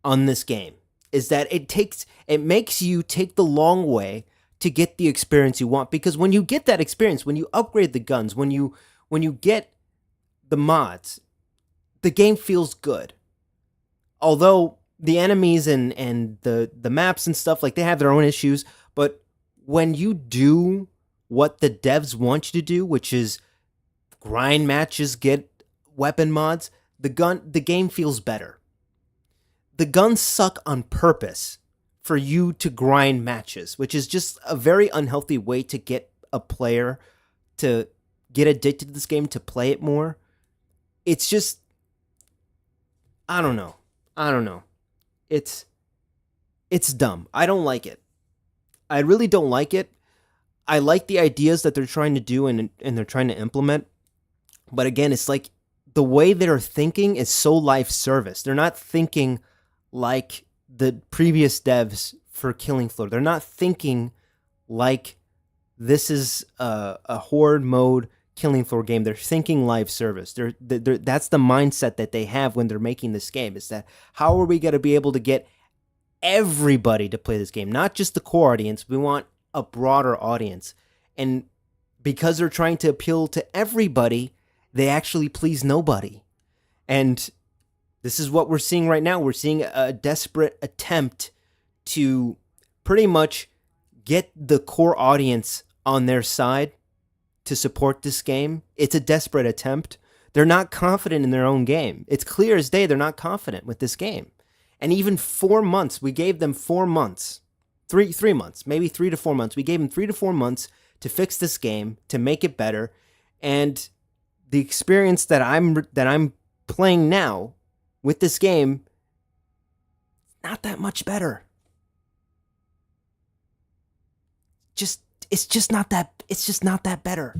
on this game, is that it makes you take the long way to get the experience you want. Because when you get that experience, when you upgrade the guns, when you get the mods, the game feels good. Although the enemies and the maps and stuff, like, they have their own issues, but when you do what the devs want you to do, which is grind matches, get weapon mods, the game feels better. The guns suck on purpose for you to grind matches, which is just a very unhealthy way to get a player to get addicted to this game, to play it more. It's just, I don't know. It's dumb. I don't like it. I really don't like it. I like the ideas that they're trying to do and they're trying to implement. But again, it's like the way they're thinking is so life service. They're not thinking like the previous devs for Killing Floor. They're not thinking like this is a horde mode Killing Floor game. They're thinking live service. That's the mindset that they have when they're making this game, is that how are we going to be able to get everybody to play this game? Not just the core audience. We want a broader audience. And because they're trying to appeal to everybody, they actually please nobody. And this is what we're seeing right now. We're seeing a desperate attempt to pretty much get the core audience on their side to support this game. It's a desperate attempt. They're not confident in their own game. It's clear as day they're not confident with this game. And even 4 months, we gave them 4 months, 3 months, maybe 3 to 4 months. We gave them 3 to 4 months to fix this game, to make it better. And the experience that I'm playing now with this game, not that much better. It's just not that better.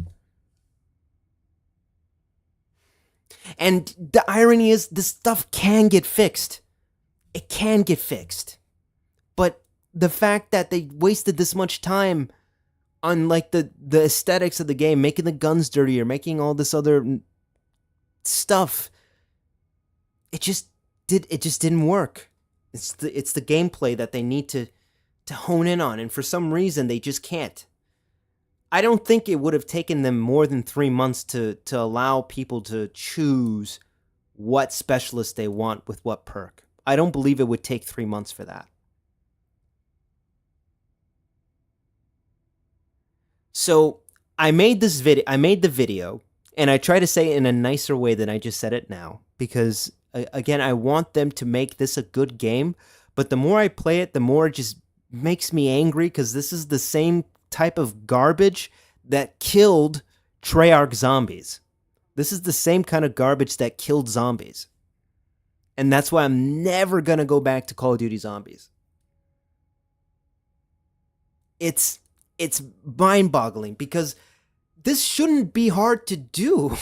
And the irony is, this stuff can get fixed. It can get fixed. But the fact that they wasted this much time on like the aesthetics of the game, making the guns dirtier, making all this other stuff, it just didn't work. It's the gameplay that they need to hone in on, and for some reason they just can't. I don't think it would have taken them more than 3 months to allow people to choose what specialist they want with what perk. I don't believe it would take 3 months for that. So I made the video, and I try to say it in a nicer way than I just said it now, because again, I want them to make this a good game, but the more I play it, the more it just makes me angry, because this is the same type of garbage that killed Treyarch zombies. This is the same kind of garbage that killed zombies. And that's why I'm never going to go back to Call of Duty Zombies. It's mind-boggling because this shouldn't be hard to do.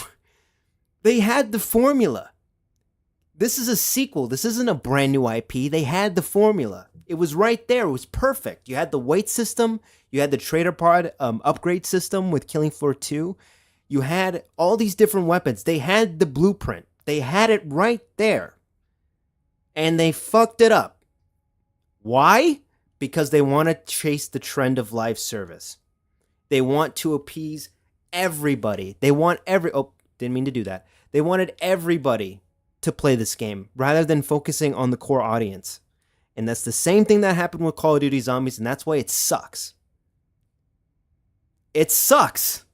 They had the formula. This is a sequel. This isn't a brand new IP. They had the formula. It was right there. It was perfect. You had the weight system. You had the trader pod upgrade system with Killing Floor 2. You had all these different weapons. They had the blueprint. They had it right there. And they fucked it up. Why? Because they want to chase the trend of live service. They want to appease everybody. They want didn't mean to do that. They wanted everybody to play this game rather than focusing on the core audience. And that's the same thing that happened with Call of Duty Zombies, and that's why it sucks. It sucks.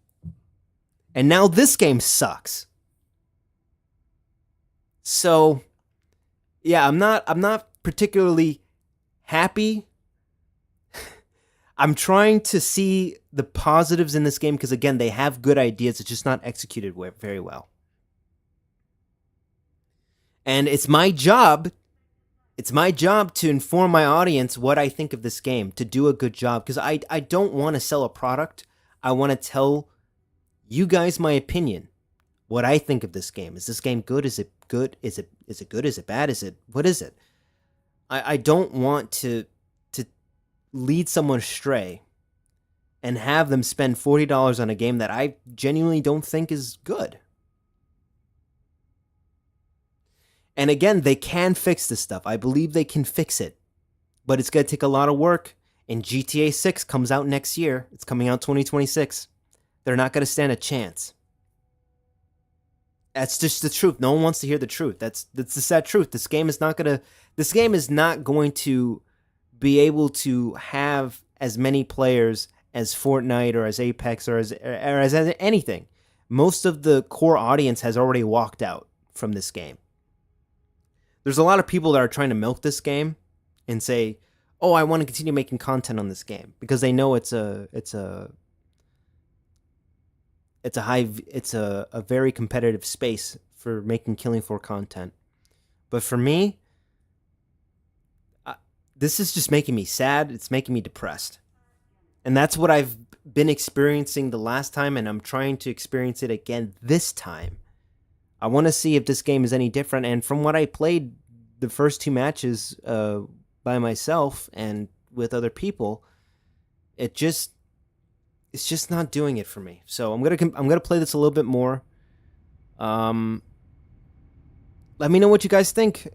And now this game sucks. So, yeah, I'm not particularly happy. I'm trying to see the positives in this game because, again, they have good ideas. It's just not executed very well. And it's my job to inform my audience what I think of this game, to do a good job. Because I don't want to sell a product. I want to tell you guys my opinion, what I think of this game. Is this game good? Is it good? Is it good? Is it bad? What is it? I don't want to lead someone astray and have them spend $40 on a game that I genuinely don't think is good. And again, they can fix this stuff. I believe they can fix it. But it's going to take a lot of work. And GTA 6 comes out next year. It's coming out 2026. They're not going to stand a chance. That's just the truth. No one wants to hear the truth. That's the sad truth. This game is not going to be able to have as many players as Fortnite or as Apex or as anything. Most of the core audience has already walked out from this game. There's a lot of people that are trying to milk this game and say, "Oh, I want to continue making content on this game," because they know it's a very competitive space for making Killing Floor content. But for me, this is just making me sad. It's making me depressed. And that's what I've been experiencing the last time, and I'm trying to experience it again this time. I want to see if this game is any different. And from what I played the first two matches by myself and with other people, it's just not doing it for me. So I'm gonna play this a little bit more. Let me know what you guys think.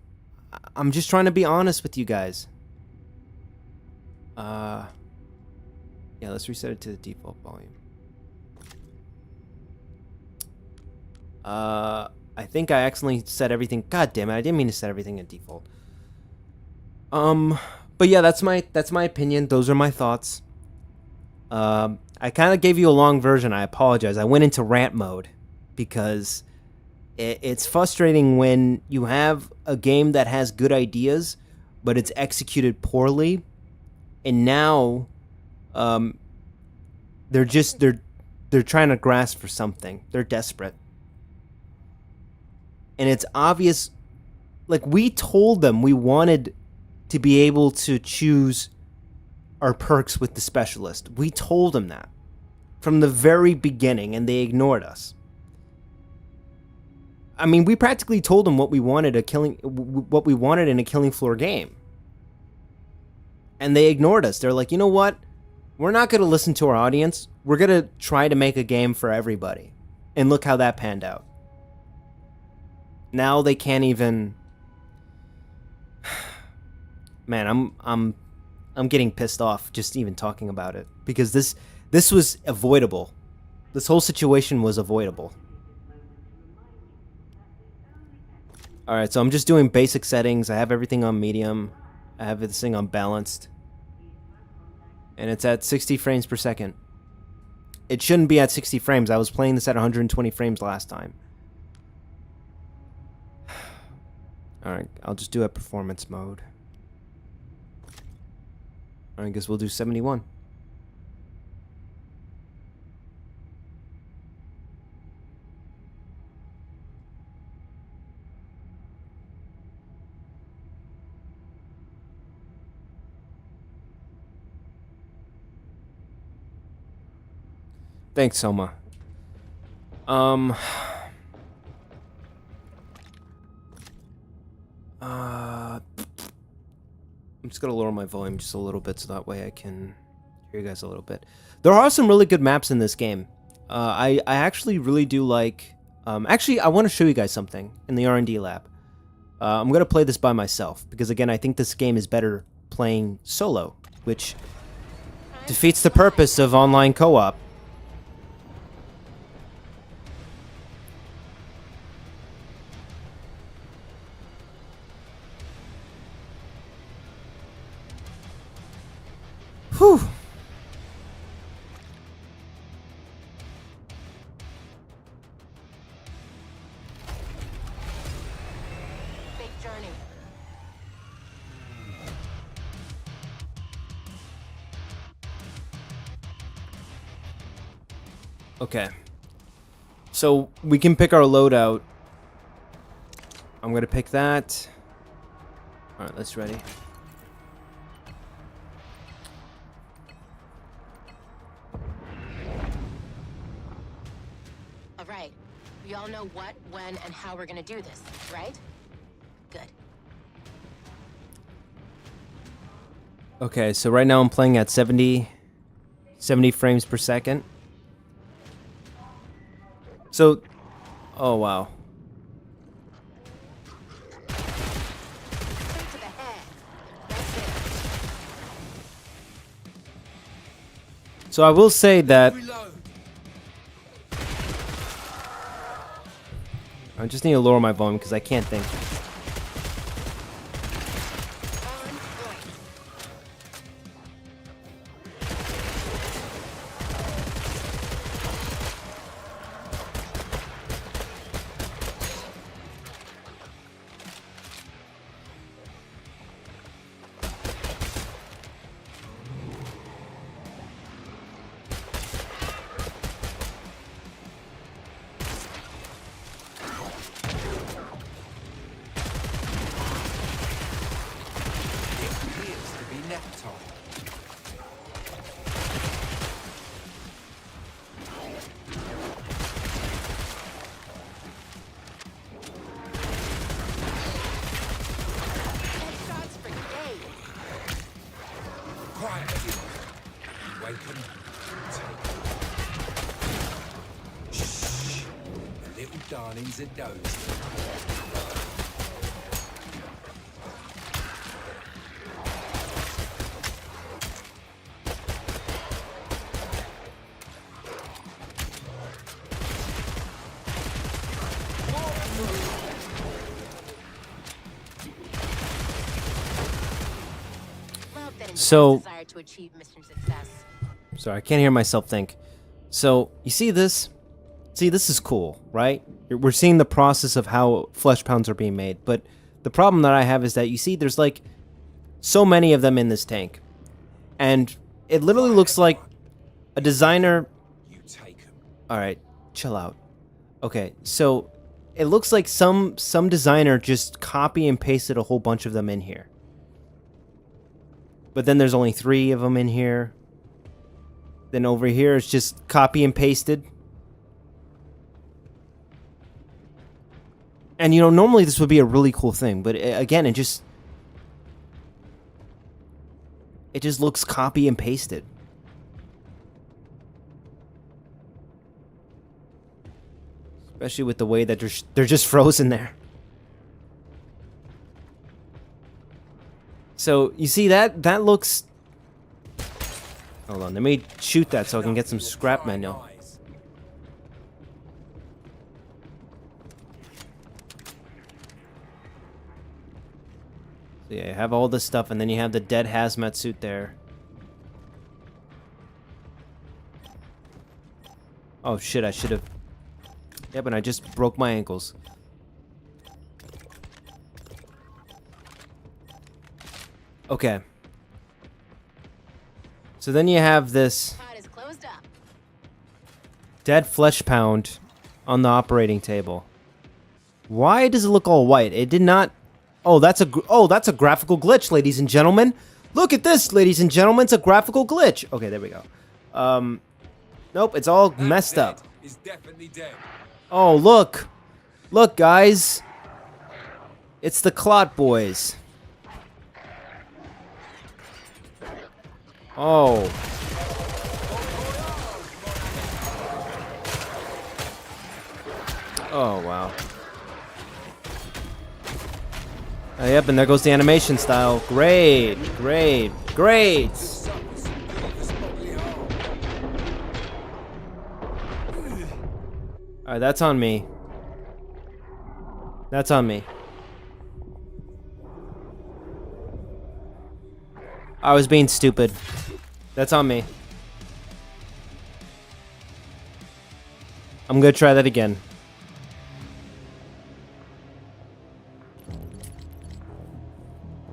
I'm just trying to be honest with you guys. Yeah, let's reset it to the default volume. I think I accidentally set everything. God damn it! I didn't mean to set everything at default. But yeah, that's my opinion. Those are my thoughts. I kind of gave you a long version. I apologize. I went into rant mode because it's frustrating when you have a game that has good ideas, but it's executed poorly, and now they're trying to grasp for something. They're desperate. And it's obvious, like, we told them we wanted to be able to choose our perks with the specialist. We told them that from the very beginning, and they ignored us. I mean, we practically told them what we wanted in a Killing Floor game. And they ignored us. They're like, you know what? We're not going to listen to our audience. We're going to try to make a game for everybody. And look how that panned out. Now they can't even. Man, I'm getting pissed off just even talking about it, because this was avoidable. This whole situation was avoidable. All right, so I'm just doing basic settings. I have everything on medium. I have this thing on balanced. And it's at 60 frames per second. It shouldn't be at 60 frames. I was playing this at 120 frames last time. Alright, I'll just do a performance mode. I guess we'll do 71. Thanks, Soma. I'm just gonna lower my volume just a little bit so that way I can hear you guys a little bit. There are some really good maps in this game. I actually really do like... actually, I want to show you guys something in the R&D lab. I'm gonna play this by myself, because again, I think this game is better playing solo, which defeats the purpose of online co-op. Whew. Big journey. Okay. So we can pick our loadout. I'm gonna pick that. Alright, let's ready. All right. We all know what, when, and how we're gonna do this, right? Good. Okay, so right now I'm playing at 70 frames per second. So, oh wow. Straight to the head. That's it. So I will say that Reload. I just need to lower my volume because I can't think. On point. Appears to be nap time. Headshots for days. Quiet, you. Waken. Take. Shh. The little darlings are dozing. Love that intense So- desire to achieve mission success. Sorry, I can't hear myself think. So, you see this? See, this is cool, right? We're seeing the process of how flesh pounds are being made, but the problem that I have is that you see there's like so many of them in this tank. And it literally looks like a designer... You take 'em. Alright, chill out. Okay, so it looks like some designer just copy and pasted a whole bunch of them in here. But then there's only 3 of them in here. Then over here it's just copy and pasted. And you know, normally this would be a really cool thing, but again, it just looks copy and pasted. Especially with the way that they're just frozen there. So, you see that looks... Hold on, let me shoot that so I can get some scrap manual. Eyes. So yeah, you have all this stuff, and then you have the dead hazmat suit there. Oh shit, I should have... Yeah, but I just broke my ankles. Okay. So then you have this Pod is closed up. dead flesh pound on the operating table. Why does it look all white? It did not... Oh, that's a graphical glitch, ladies and gentlemen. Look at this, ladies and gentlemen. It's a graphical glitch. Okay, there we go. Nope, it's all That messed Zed up. is definitely dead. Oh, look. Look, guys. It's the Clot Boys. Oh. Oh, wow. Oh, yep, and there goes the animation style. Great, great, great. Alright, that's on me. That's on me. I was being stupid. That's on me. I'm gonna try that again.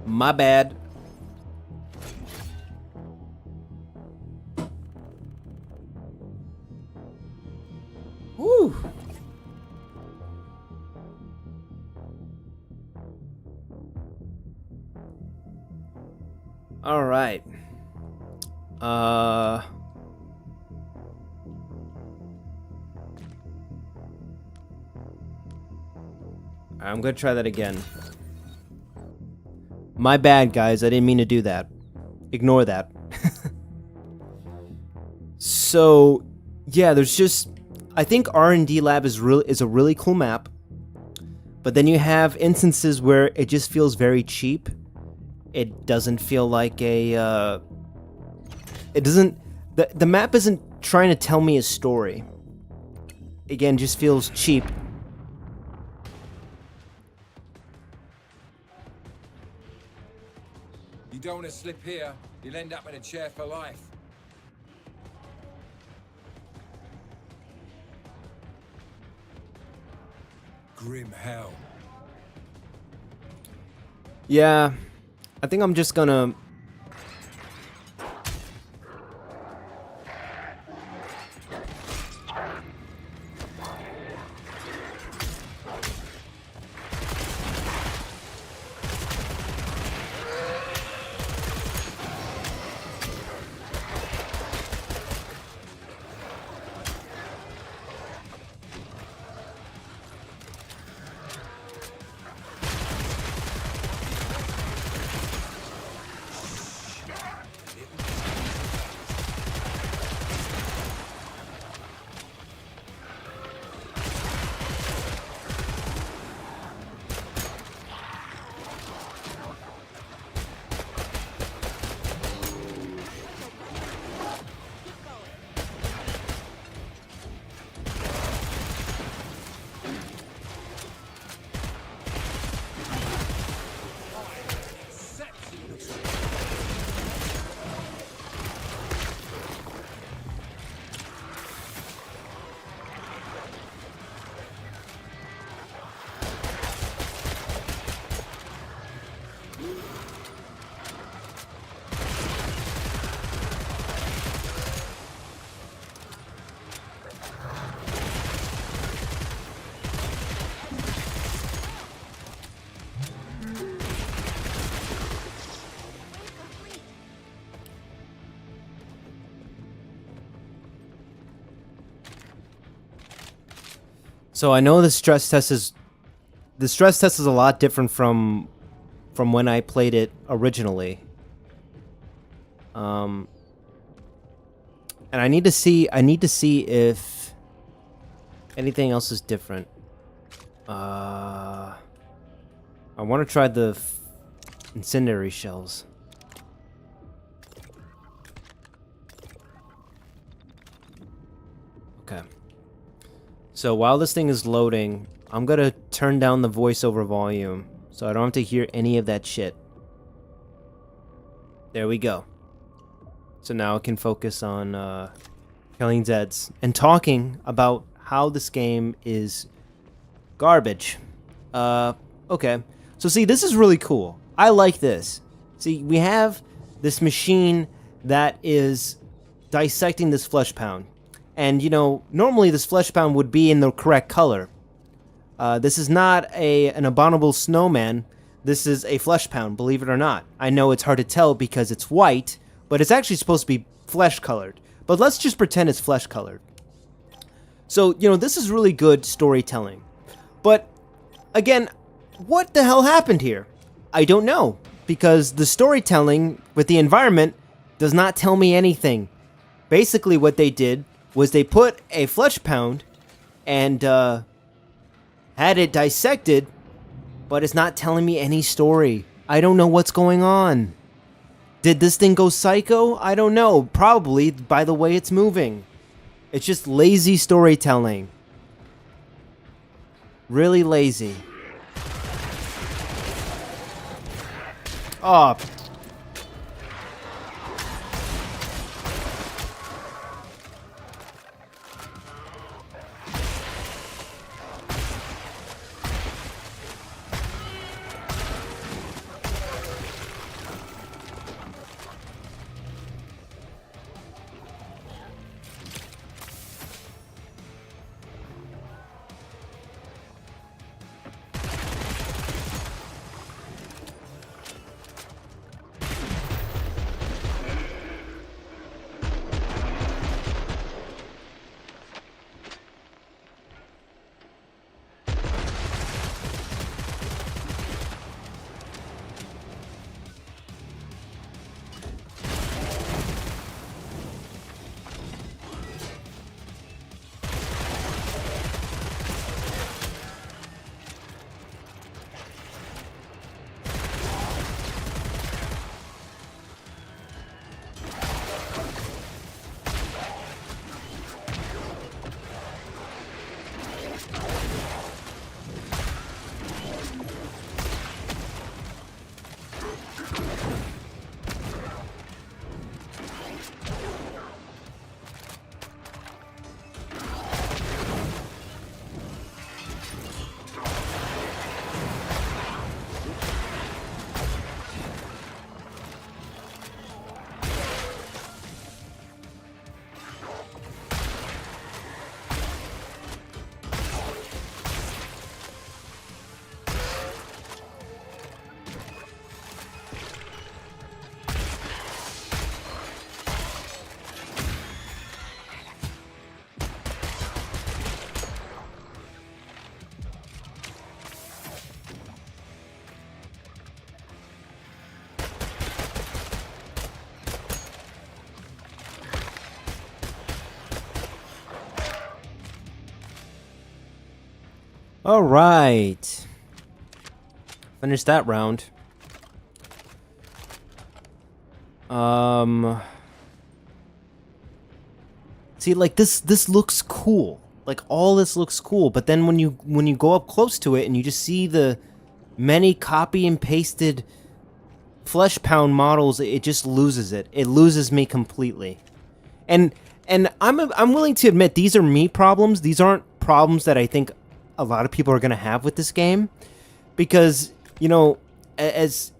My bad. Woo. All right. I'm gonna try that again. My bad, guys. I didn't mean to do that. Ignore that. So, yeah, there's just... I think R&D Lab is a really cool map. But then you have instances where it just feels very cheap. It doesn't feel like a... It doesn't... The map isn't trying to tell me a story. Again, just feels cheap. You don't want to slip here, you'll end up in a chair for life. Grim hell. Yeah, I think I'm just gonna... So I know the stress test is a lot different from when I played it originally. And I need to see if anything else is different. I want to try the incendiary shells. Okay. So while this thing is loading, I'm gonna turn down the voiceover volume so I don't have to hear any of that shit. There we go. So now I can focus on killing Zeds and talking about how this game is garbage. Okay. So see, this is really cool. I like this. See, we have this machine that is dissecting this flesh pound. And, you know, normally this flesh pound would be in the correct color. This is not an abominable snowman. This is a flesh pound, believe it or not. I know it's hard to tell because it's white, but it's actually supposed to be flesh colored. but let's just pretend it's flesh colored. So, you know, this is really good storytelling. But, again, what the hell happened here? I don't know, because the storytelling with the environment does not tell me anything. Basically, what they did was they put a flesh pound and had it dissected, but it's not telling me any story. I don't know what's going on. Did this thing go psycho? I don't know. Probably by the way it's moving. It's just lazy storytelling. Really lazy. Oh. All right. Finish that round. See, like this looks cool. Like all this looks cool, but then when you go up close to it and you just see the many copy and pasted flesh pound models, it just loses it. It loses me completely. And I'm willing to admit these are me problems. These aren't problems that I think a lot of people are going to have with this game, because, you know, as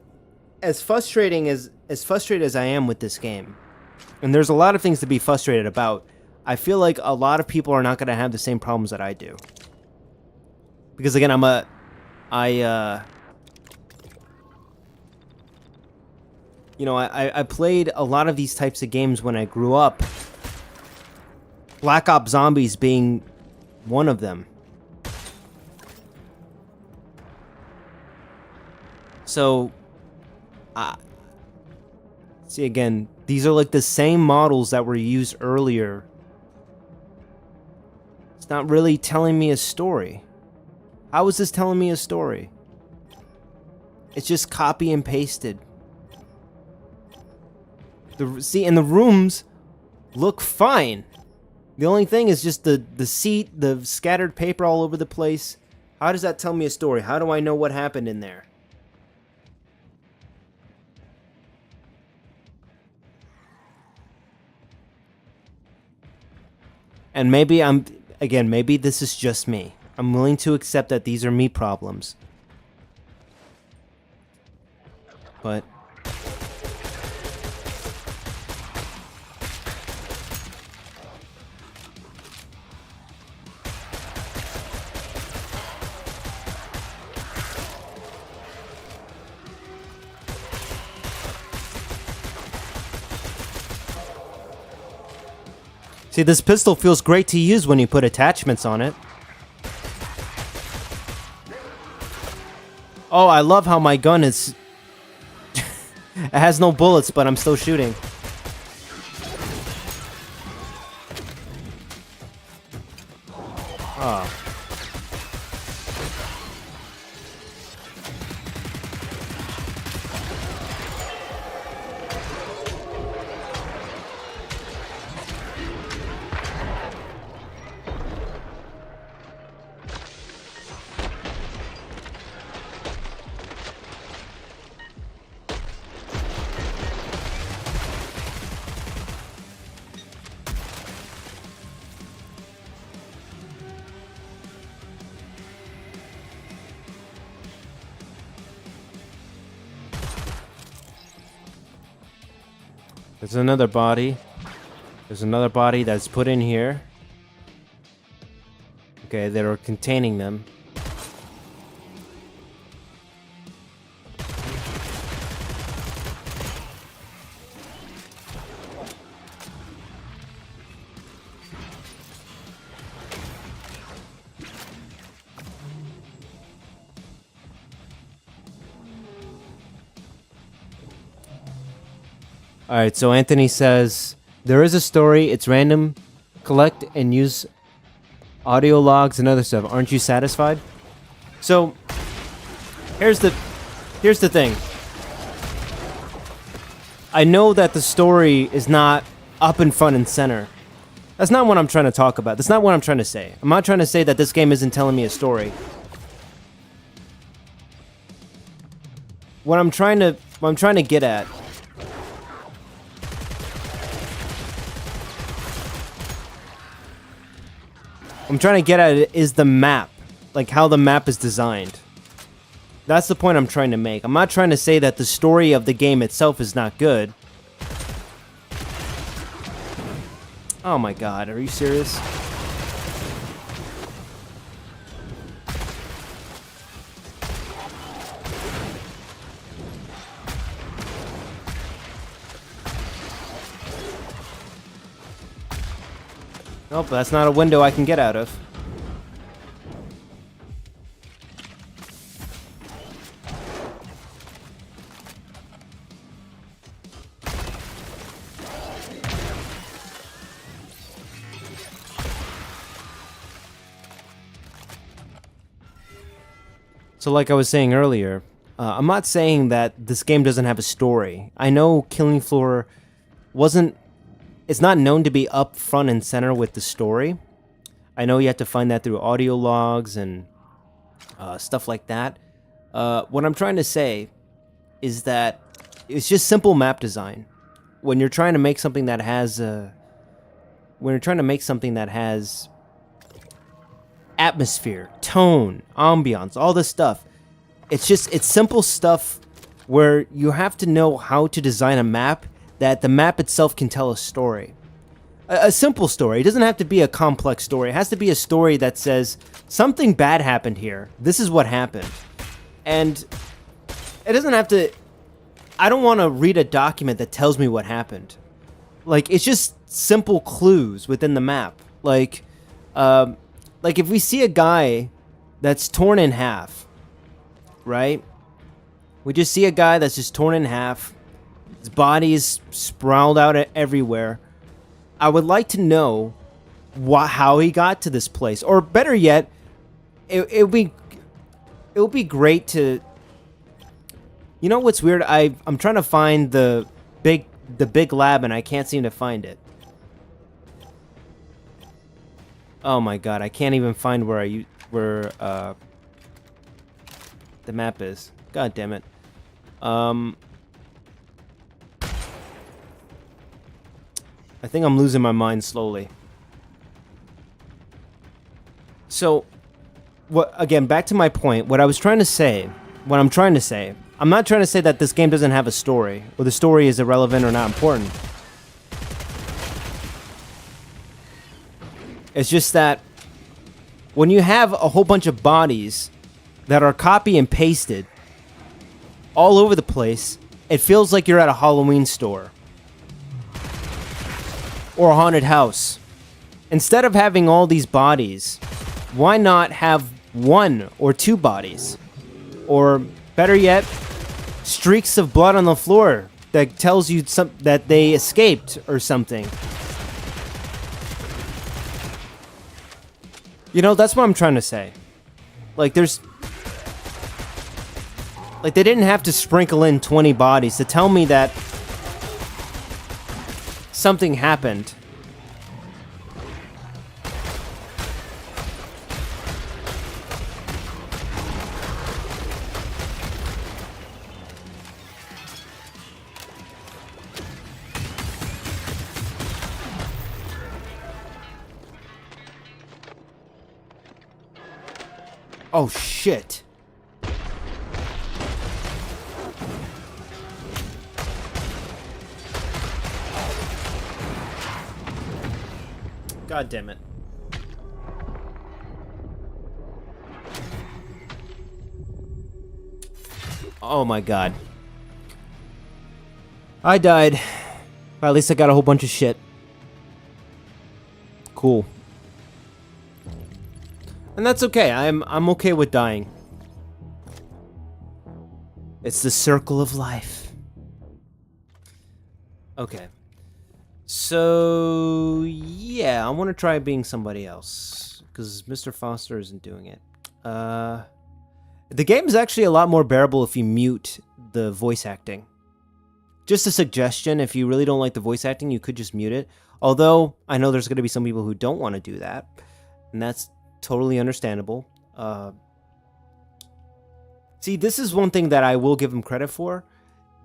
frustrated as I am with this game, and there's a lot of things to be frustrated about, I feel like a lot of people are not going to have the same problems that I do. Because again, I played a lot of these types of games when I grew up. Black Ops Zombies being one of them. So, see again, these are like the same models that were used earlier. It's not really telling me a story. How is this telling me a story? It's just copy and pasted. And the rooms look fine. The only thing is just the seat, the scattered paper all over the place. How does that tell me a story? How do I know what happened in there? And maybe maybe this is just me. I'm willing to accept that these are me problems. But See, this pistol feels great to use when you put attachments on it. Oh, I love how my gun is... It has no bullets, but I'm still shooting. Ah. There's another body. There's another body that's put in here. Okay, that are containing them. Alright, so Anthony says, there is a story, it's random, collect and use audio logs and other stuff. Aren't you satisfied? So, here's the thing. I know that the story is not up in front and center. That's not what I'm trying to talk about. That's not what I'm trying to say. I'm not trying to say that this game isn't telling me a story. What I'm trying to get at it is the map, like how the map is designed. That's the point I'm trying to make. I'm not trying to say that the story of the game itself is not good. Oh my god, are you serious? Nope, that's not a window I can get out of. So like I was saying earlier, I'm not saying that this game doesn't have a story. I know Killing Floor it's not known to be up front and center with the story. I know you have to find that through audio logs and stuff like that. What I'm trying to say is that it's just simple map design. When you're trying to make something that has atmosphere, tone, ambiance, all this stuff, it's simple stuff where you have to know how to design a map that the map itself can tell a story. A simple story. It doesn't have to be a complex story. It has to be a story that says, something bad happened here. This is what happened. And it doesn't have to... I don't want to read a document that tells me what happened. Like, it's just simple clues within the map. Like if we see a guy that's torn in half, right? We just see a guy that's just torn in half. His body is sprawled out everywhere. I would like to know how he got to this place, or better yet, it would be great to. You know what's weird? I'm trying to find the big lab and I can't seem to find it. Oh my god! I can't even find where the map is. God damn it. I think I'm losing my mind slowly. So, again, back to my point. What I'm trying to say, I'm not trying to say that this game doesn't have a story, or the story is irrelevant or not important. It's just that when you have a whole bunch of bodies that are copy and pasted all over the place, it feels like you're at a Halloween store. Or a haunted house. instead of having all these bodies, why not have 1 or 2 bodies? Or better yet, streaks of blood on the floor that tells you that they escaped or something. You know, that's what I'm trying to say. Like, there's... Like, they didn't have to sprinkle in 20 bodies to tell me that something happened. Oh, shit. God damn it. Oh my god. I died. But at least I got a whole bunch of shit. Cool. And that's okay. I'm okay with dying. It's the circle of life. Okay. So, yeah, I want to try being somebody else. Because Mr. Foster isn't doing it. The game is actually a lot more bearable if you mute the voice acting. Just a suggestion, if you really don't like the voice acting, you could just mute it. Although, I know there's going to be some people who don't want to do that. And that's totally understandable. See, this is one thing that I will give them credit for.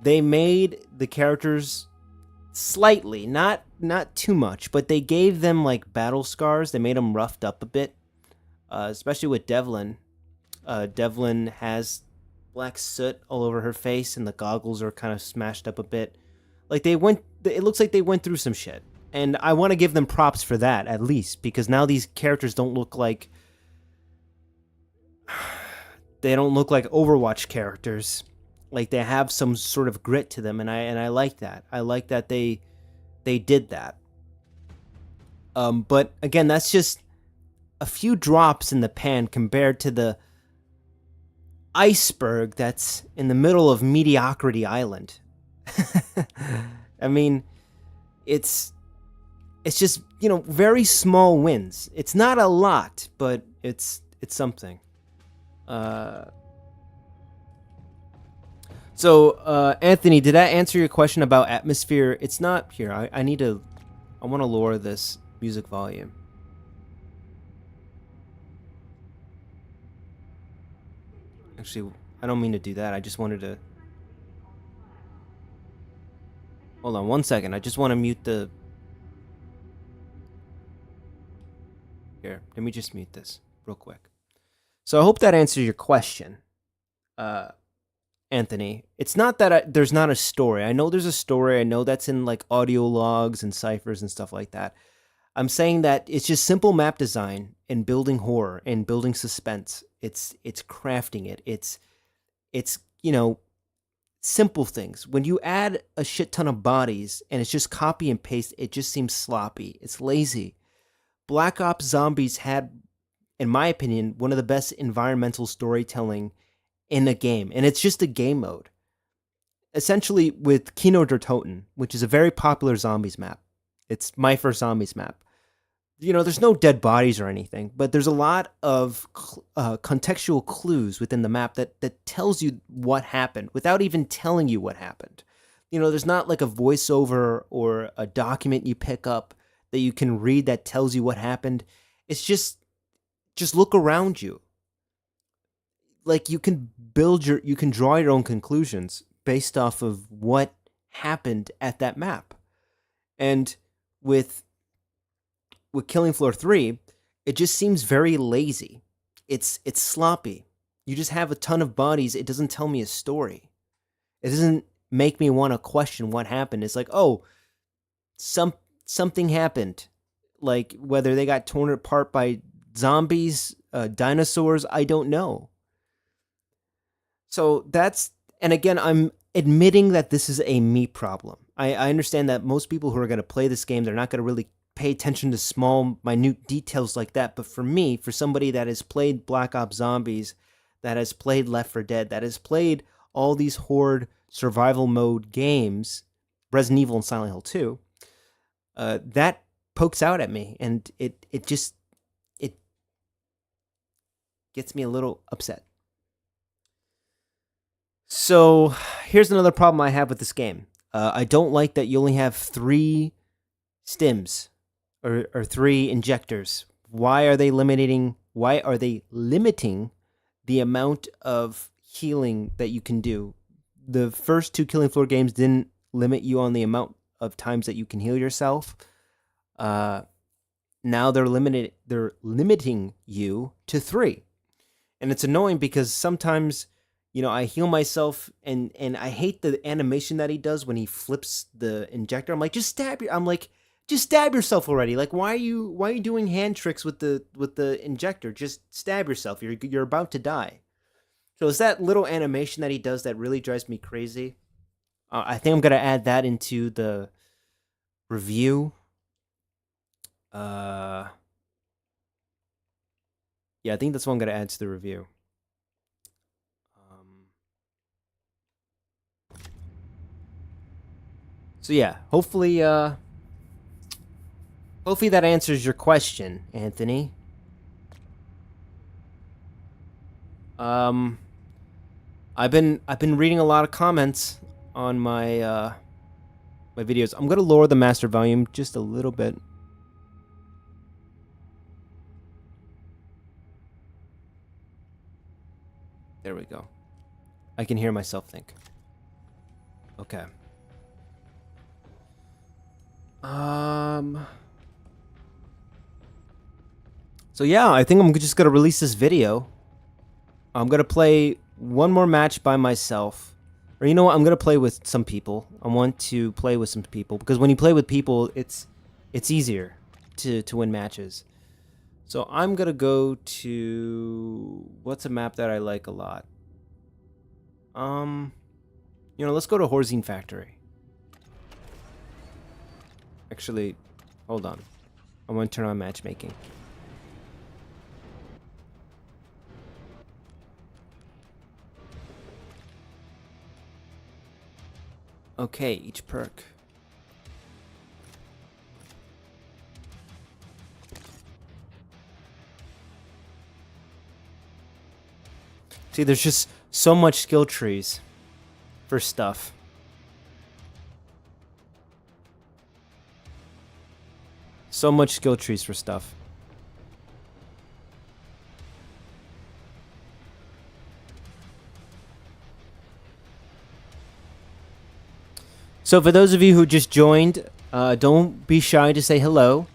They made the characters slightly, not too much, but they gave them like battle scars. They made them roughed up a bit, especially with Devlin. Devlin has black soot all over her face, and the goggles are kind of smashed up a bit. Like it looks like they went through some shit. And I want to give them props for that, at least, because now these characters don't look like... They don't look like Overwatch characters. Like, they have some sort of grit to them, and I like that. I like that they did that. But, again, that's just a few drops in the pan compared to the iceberg that's in the middle of Mediocrity Island. I mean, it's just, you know, very small wins. It's not a lot, but it's something. So, Anthony, did that answer your question about atmosphere? It's not here. I want to lower this music volume. Actually, I don't mean to do that. I just wanted to... Hold on 1 second. I just want to mute the... Here, let me just mute this real quick. So I hope that answers your question, Anthony. It's not that there's not a story. I know there's a story. I know that's in like audio logs and ciphers and stuff like that. I'm saying that it's just simple map design and building horror and building suspense. It's crafting it. It's you know, simple things. When you add a shit ton of bodies and it's just copy and paste, it just seems sloppy. It's lazy. Black Ops Zombies had, in my opinion, one of the best environmental storytelling in a game. And it's just a game mode. Essentially with Kino der Toten, which is a very popular zombies map. It's my first zombies map. You know, there's no dead bodies or anything, but there's a lot of contextual clues within the map that tells you what happened without even telling you what happened. You know, there's not like a voiceover or a document you pick up that you can read that tells you what happened. It's just look around you. Like you can draw your own conclusions based off of what happened at that map. And with Killing Floor 3, it just seems very lazy. It's sloppy. You just have a ton of bodies. It doesn't tell me a story. It doesn't make me want to question what happened. It's like, oh, something happened. Like whether they got torn apart by zombies, dinosaurs, I don't know. So and again, I'm admitting that this is a me problem. I understand that most people who are going to play this game, they're not going to really pay attention to small, minute details like that. But for me, for somebody that has played Black Ops Zombies, that has played Left 4 Dead, that has played all these horde survival mode games, Resident Evil and Silent Hill 2, that pokes out at me, and it gets me a little upset. So here's another problem I have with this game. I don't like that you only have 3 stims or 3 injectors. Why are they limiting the amount of healing that you can do? The first 2 Killing Floor games didn't limit you on the amount of times that you can heal yourself. Now they're limiting you to 3. And it's annoying because sometimes, I heal myself and I hate the animation that he does when he flips the injector. I'm like, just stab yourself already. Like, why are you doing hand tricks with the injector? Just stab yourself. You're about to die. So it's that little animation that he does that really drives me crazy. I think I'm gonna add that into the review. Yeah, I think that's what I'm gonna add to the review. So yeah, hopefully that answers your question, Anthony. I've been reading a lot of comments on my my videos. I'm gonna lower the master volume just a little bit. There we go. I can hear myself think. Okay. So yeah, I think I'm just gonna release this video. I'm gonna play one more match by myself. Or you know what? I'm gonna play with some people. I want to play with some people because when you play with people, it's easier to win matches. So I'm gonna go to what's a map that I like a lot. Let's go to Hordes Factory. Actually, hold on. I want to turn on matchmaking. Okay, each perk. See, there's just so much skill trees for stuff. So much skill trees for stuff. So for those of you who just joined, don't be shy to say hello.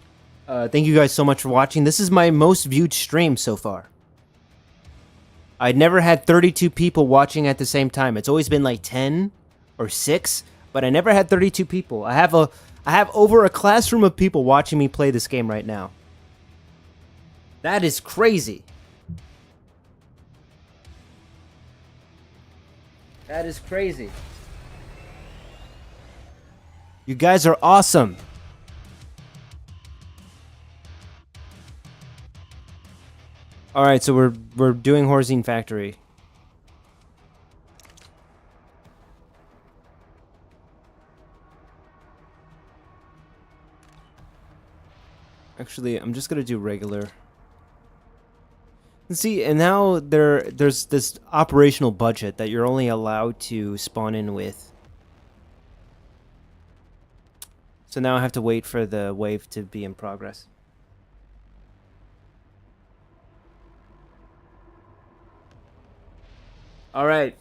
Thank you guys so much for watching. This is my most viewed stream so far. I'd never had 32 people watching at the same time. It's always been like 10 or 6, but I never had 32 people. I have over a classroom of people watching me play this game right now. That is crazy. That is crazy. You guys are awesome. All right, so we're doing Hordes Factory. Actually, I'm just gonna do regular. And see, and now there's this operational budget that you're only allowed to spawn in with. So now I have to wait for the wave to be in progress. All right.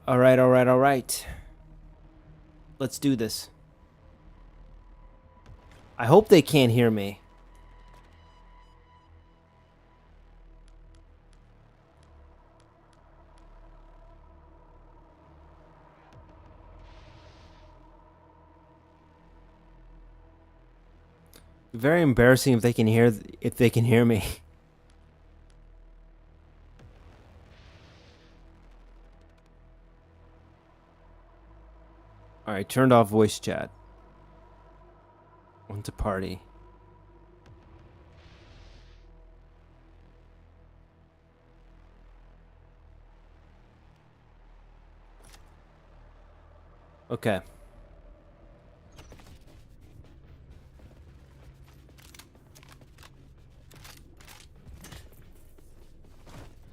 All right. Let's do this. I hope they can't hear me. Very embarrassing if they can hear me. All right, turned off voice chat. Want to party. Okay.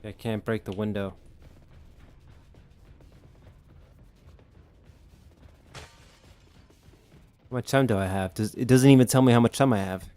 I can't break the window. How much time do I have? It doesn't even tell me how much time I have.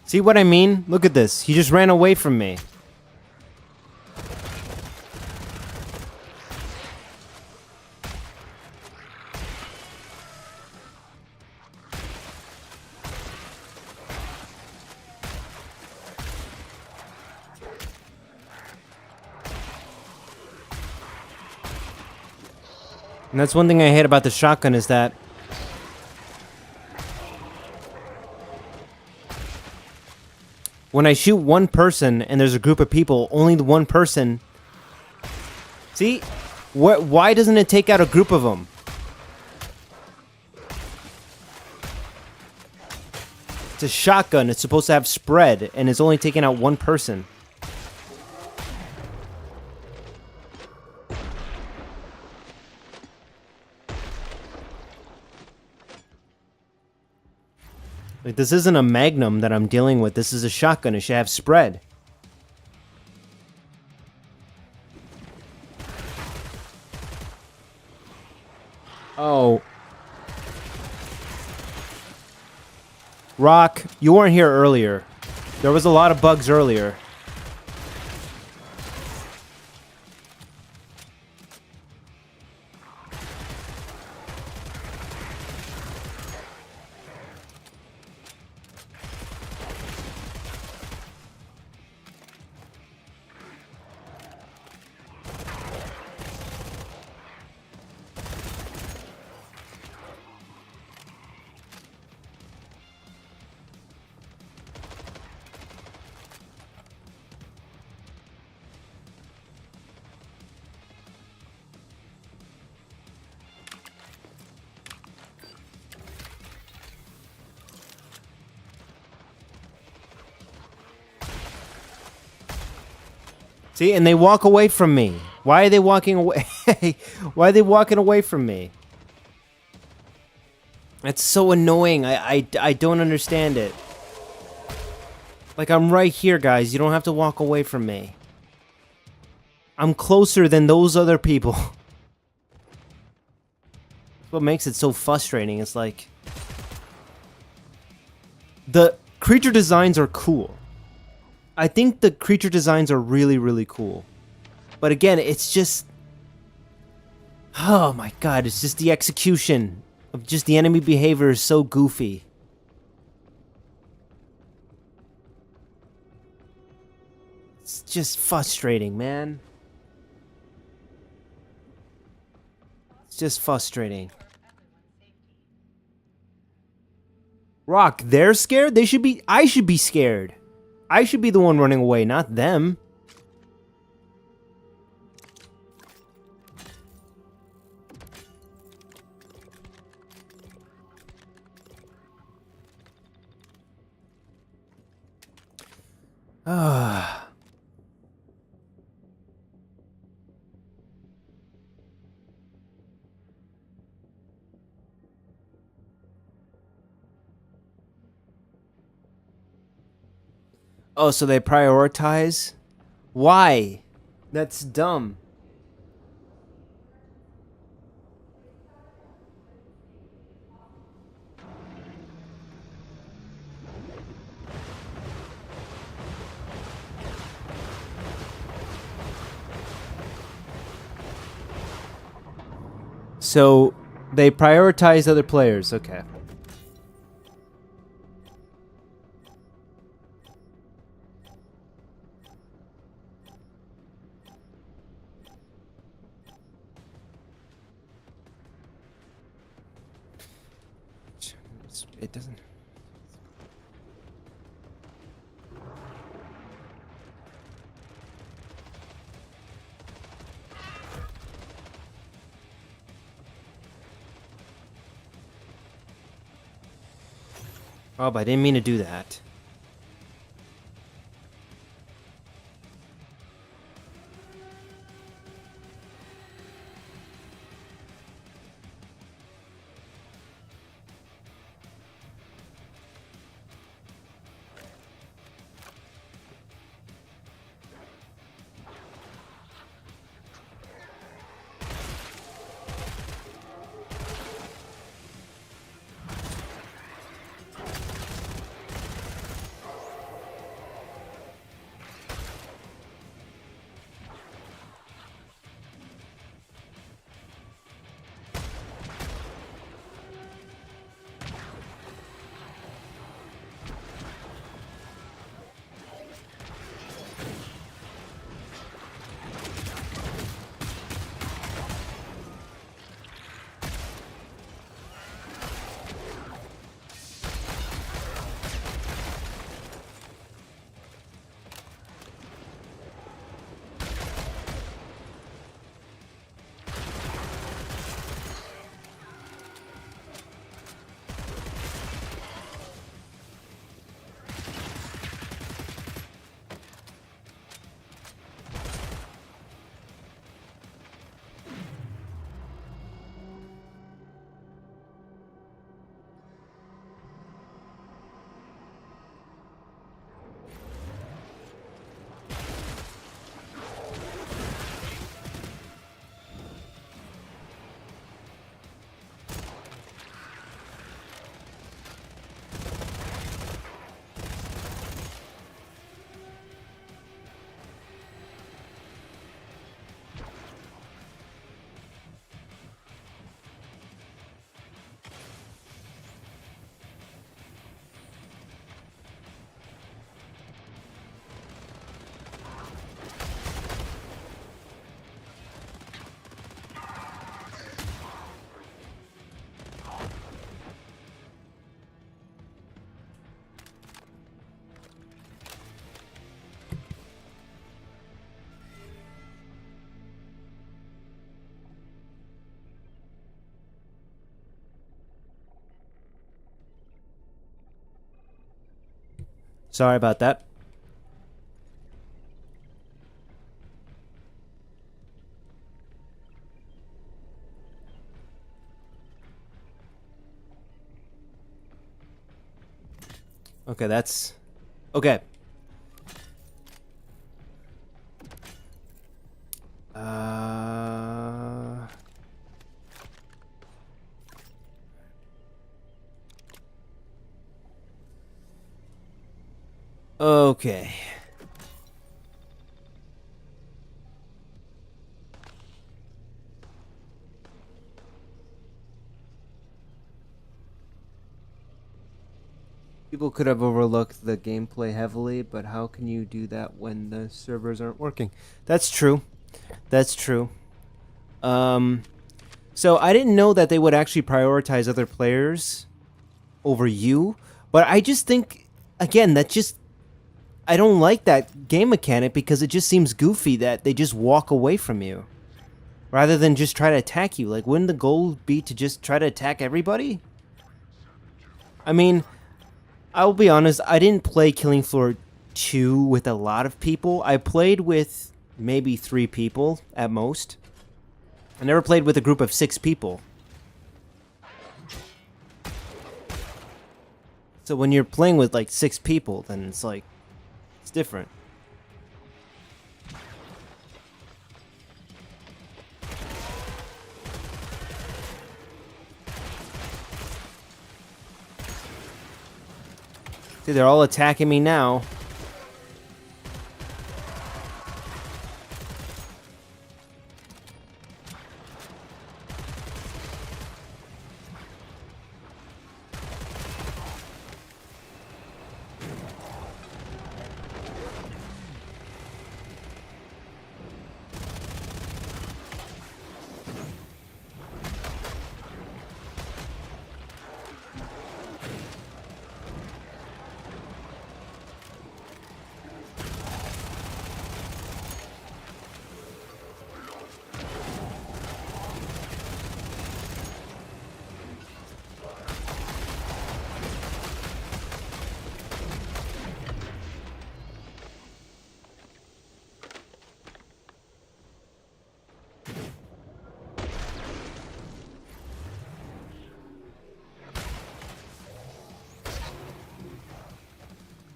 See what I mean? Look at this. He just ran away from me. And that's one thing I hate about the shotgun is that when I shoot one person and there's a group of people, only the one person... See? Why doesn't it take out a group of them? It's a shotgun. It's supposed to have spread, and it's only taking out one person. Like, this isn't a Magnum that I'm dealing with. This is a shotgun. It should have spread. Oh. Rock, you weren't here earlier. There was a lot of bugs earlier. See, and they walk away from me. Why are they walking away? Why are they walking away from me? That's so annoying. I don't understand it. Like, I'm right here, guys. You don't have to walk away from me. I'm closer than those other people. That's what makes it so frustrating. It's like... the creature designs are cool. I think the creature designs are really, really cool. But again, it's just... oh my god, it's just the execution of just the enemy behavior is so goofy. It's just frustrating, man. It's just frustrating. Rock, they're scared? They should be... I should be scared. I should be the one running away, not them. Ah. Oh, so they prioritize? Why? That's dumb. So they prioritize other players. Okay. It doesn't. Oh, but I didn't mean to do that. Sorry about that. Okay, that's... Okay. Okay. People could have overlooked the gameplay heavily, but how can you do that when the servers aren't working? That's true. That's true. So I didn't know that they would actually prioritize other players over you, but I just think, again, I don't like that game mechanic because it just seems goofy that they just walk away from you rather than just try to attack you. Like, wouldn't the goal be to just try to attack everybody? I mean, I'll be honest, I didn't play Killing Floor 2 with a lot of people. I played with maybe 3 people at most. I never played with a group of 6 people. So when you're playing with like 6 people, then it's like, it's different. See, they're all attacking me now.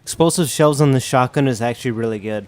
Explosive shells on the shotgun is actually really good.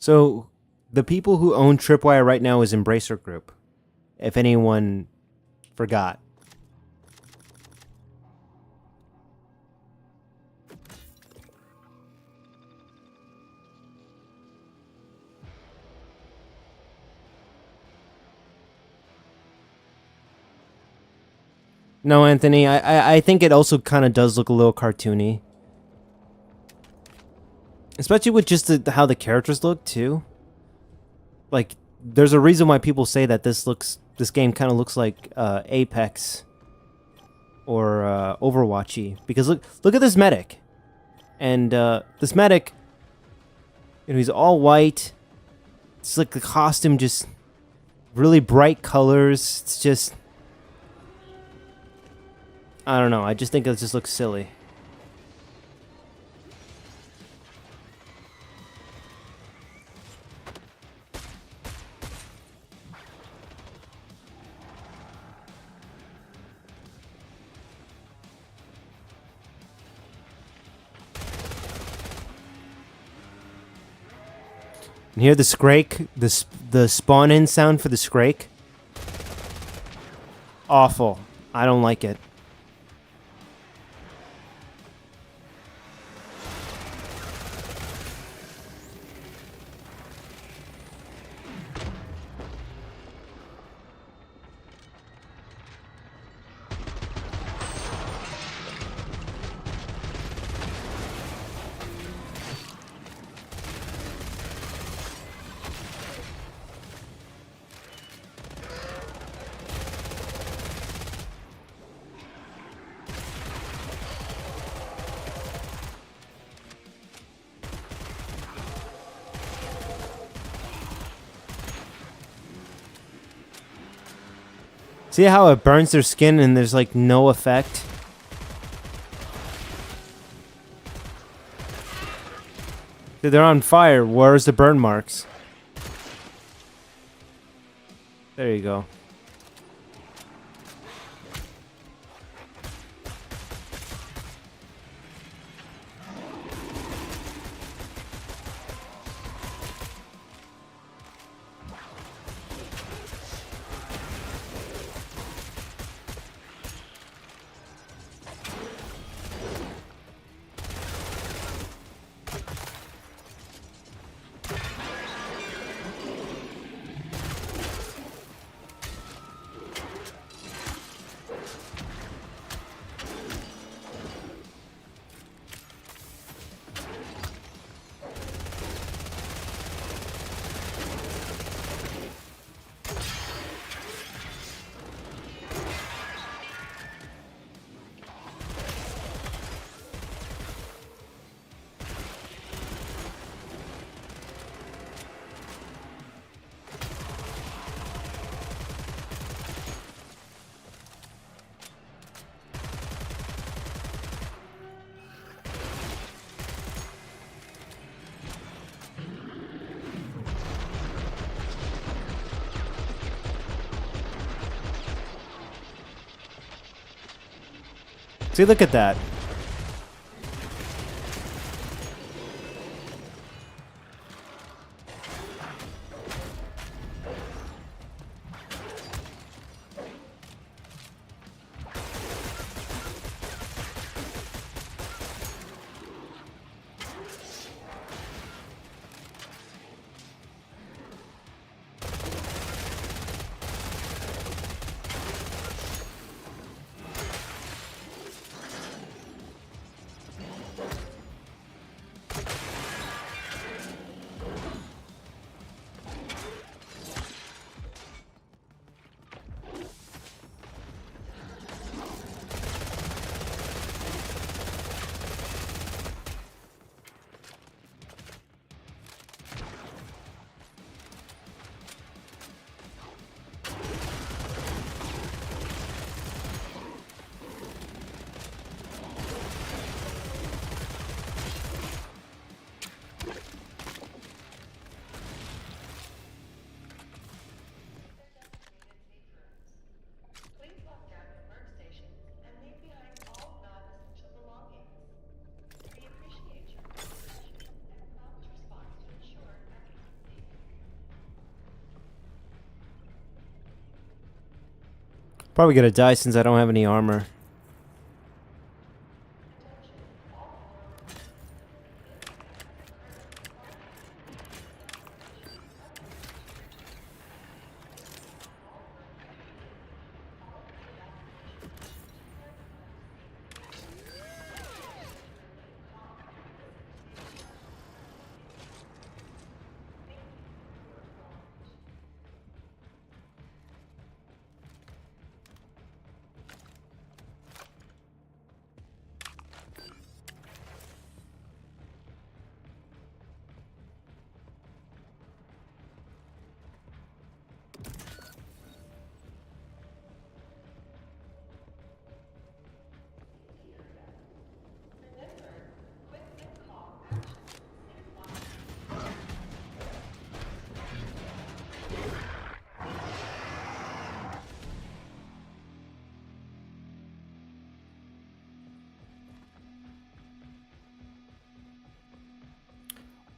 So the people who own Tripwire right now is Embracer Group, if anyone forgot. No, Anthony, I think it also kind of does look a little cartoony. Especially with just how the characters look, too. Like, there's a reason why people say that this game kind of looks like Apex or Overwatchy. Because look at this medic. And this medic, you know, he's all white. It's like the costume, just really bright colors. It's just... I don't know. I just think it just looks silly. You hear the scrake? The spawn-in sound for the scrake? Awful. I don't like it. See how it burns their skin and there's like no effect? Dude, they're on fire. Where's the burn marks? There you go. See, look at that. Probably gonna die since I don't have any armor.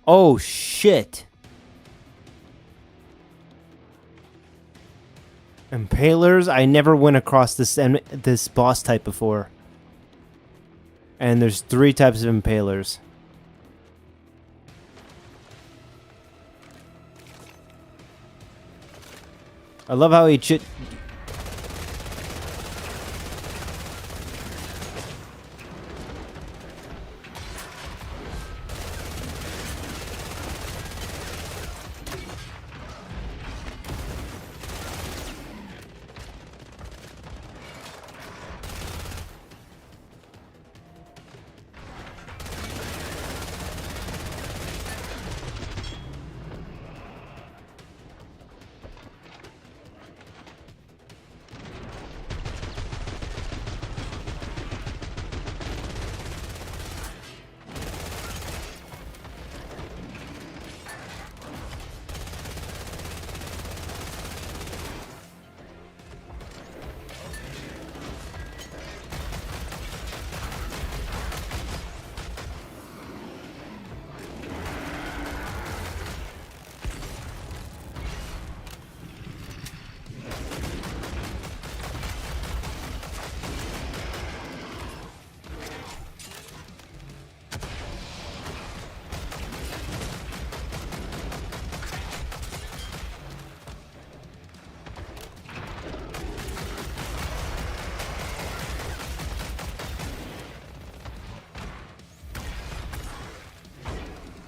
Oh shit. Impalers? I never went across this boss type before. And there's 3 types of impalers. I love how he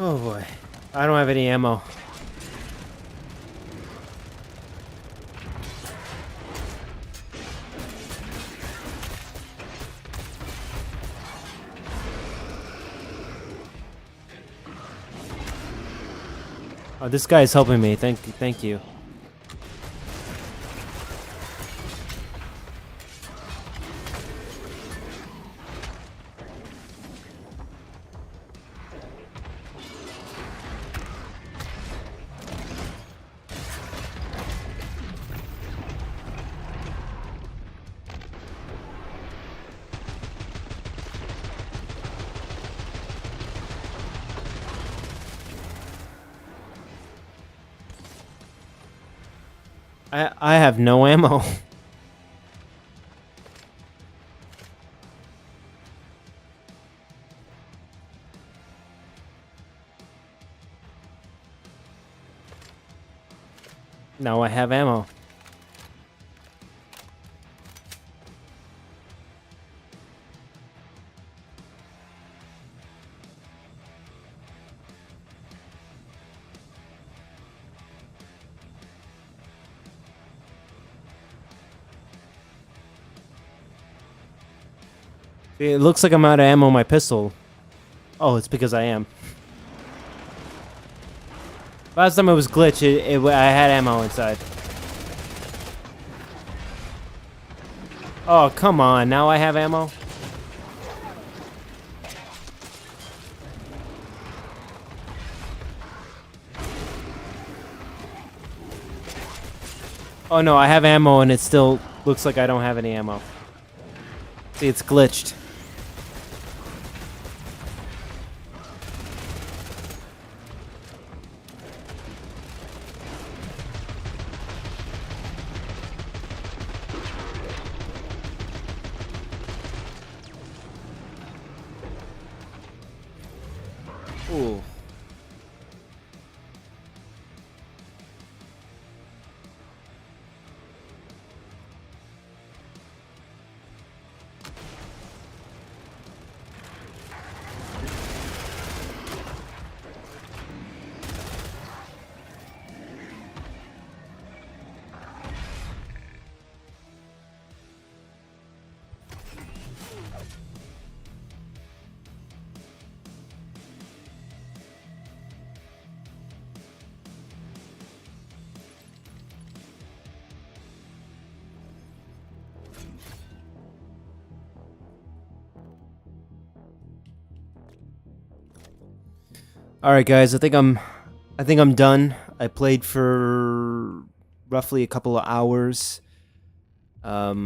Oh boy. I don't have any ammo. Oh, this guy is helping me. Thank you. I have no ammo. Now I have ammo. It looks like I'm out of ammo on my pistol. Oh, it's because I am. Last time it was glitch, I had ammo inside. Oh, come on. Now I have ammo? Oh no, I have ammo and it still looks like I don't have any ammo. See, it's glitched. Ooh. All right, guys. I think I'm done. I played for roughly a couple of hours. All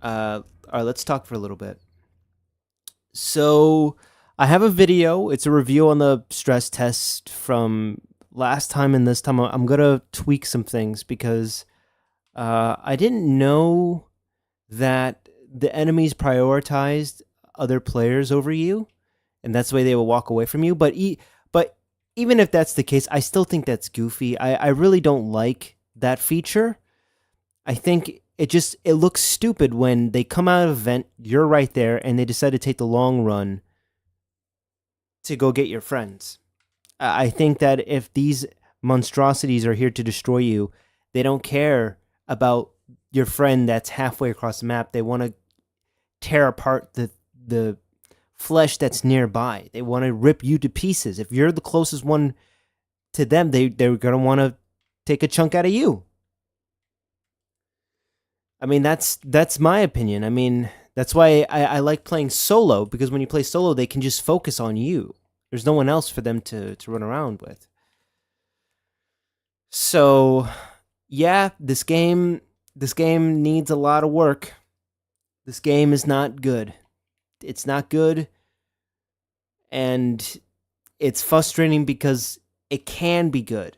right, let's talk for a little bit. So, I have a video. It's a review on the stress test from last time and this time. I'm going to tweak some things because I didn't know that the enemies prioritized other players over you, and that's the way they will walk away from you. But even if that's the case, I still think that's goofy. I really don't like that feature. I think it looks stupid when they come out of an event, you're right there, and they decide to take the long run to go get your friends. I think that if these monstrosities are here to destroy you, they don't care about your friend that's halfway across the map. They want to tear apart the flesh that's nearby. They want to rip you to pieces. If you're the closest one to them, they're going to want to take a chunk out of you. I mean, that's my opinion. I mean, that's why I like playing solo, because when you play solo, they can just focus on you. There's no one else for them to run around with. So, yeah, this game needs a lot of work. This game is not good. It's not good, and it's frustrating because it can be good.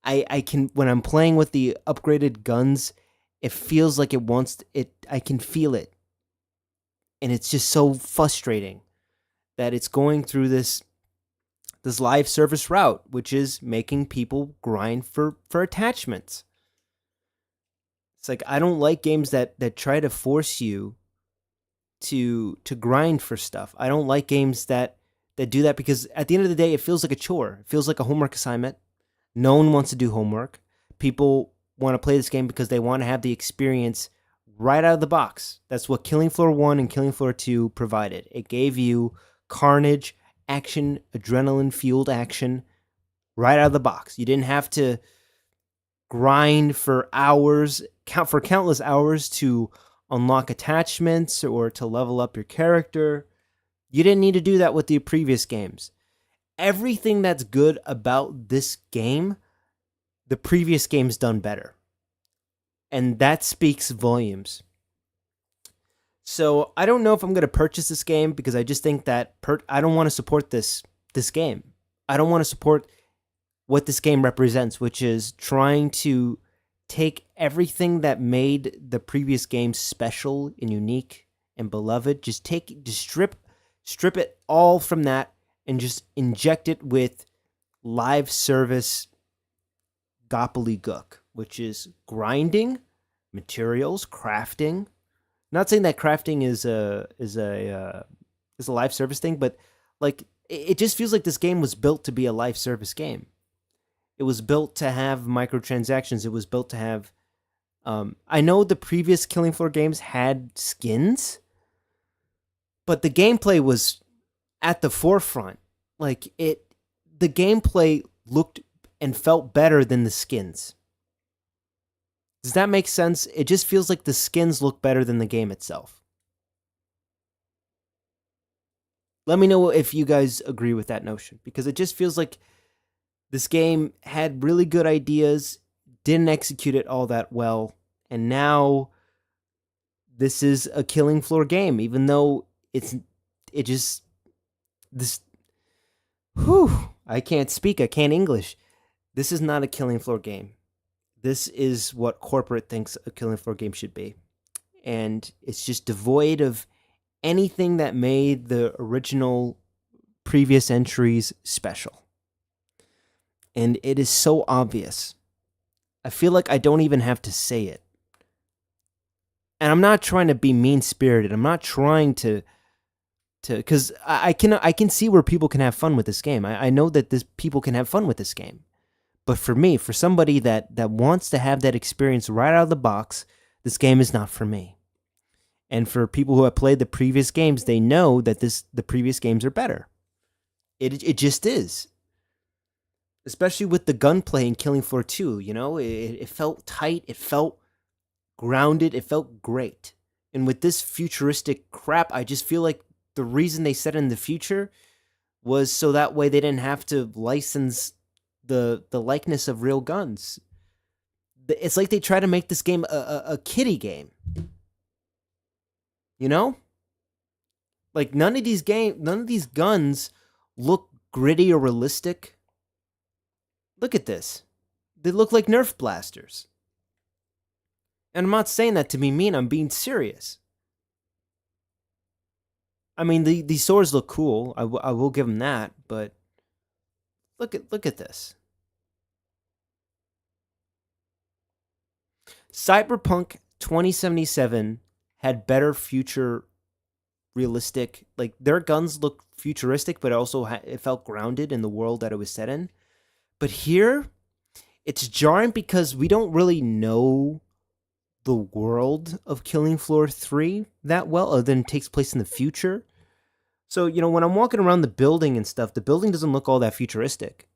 I can, when I'm playing with the upgraded guns, it feels like it wants it. I can feel it, and it's just so frustrating that it's going through this live service route, which is making people grind for attachments. It's like, I don't like games that try to force you to grind for stuff. I don't like games that do that, because at the end of the day, it feels like a chore. It feels like a homework assignment. No one wants to do homework. People want to play this game because they want to have the experience right out of the box. That's what Killing Floor 1 and Killing Floor 2 provided. It gave you carnage, action, adrenaline-fueled action right out of the box. You didn't have to grind for hours, countless hours to unlock attachments or to level up your character. You didn't need to do that with the previous games. Everything that's good about this game, the previous game's done better. And that speaks volumes. So I don't know if I'm going to purchase this game, because I just think that I don't want to support this game. I don't want to support what this game represents, which is trying to take everything that made the previous game special and unique and beloved, just strip it all from that and just inject it with live service gobbledygook, which is grinding, materials, crafting. Not saying that crafting is a live service thing, but like it just feels like this game was built to be a live service game. It was built to have microtransactions. It was built to have. I know the previous Killing Floor games had skins, but the gameplay was at the forefront. Like the gameplay looked and felt better than the skins. Does that make sense? It just feels like the skins look better than the game itself. Let me know if you guys agree with that notion, because it just feels like this game had really good ideas, didn't execute it all that well, and now this is a Killing Floor game, even though I can't speak, I can't English. This is not a Killing Floor game. This is what corporate thinks a Killing Floor game should be. And it's just devoid of anything that made the original previous entries special. And it is so obvious. I feel like I don't even have to say it. And I'm not trying to be mean-spirited. I'm not trying to because I can see where people can have fun with this game. I know that people can have fun with this game. But for me, for somebody that wants to have that experience right out of the box, this game is not for me. And for people who have played the previous games, they know that the previous games are better. It just is. Especially with the gunplay in Killing Floor 2, you know? It felt tight, it felt grounded, it felt great. And with this futuristic crap, I just feel like the reason they set it in the future was so that way they didn't have to license the likeness of real guns. It's like they try to make this game a kiddie game. You know? Like none of these guns look gritty or realistic. Look at this. They look like Nerf blasters. And I'm not saying that to be mean, I'm being serious. I mean, these swords look cool. I will give them that, but look at this. Cyberpunk 2077 had better future realistic, like their guns look futuristic, but also it felt grounded in the world that it was set in. But here, it's jarring because we don't really know the world of Killing Floor 3 that well, other than it takes place in the future. So, you know, when I'm walking around the building and stuff, the building doesn't look all that futuristic.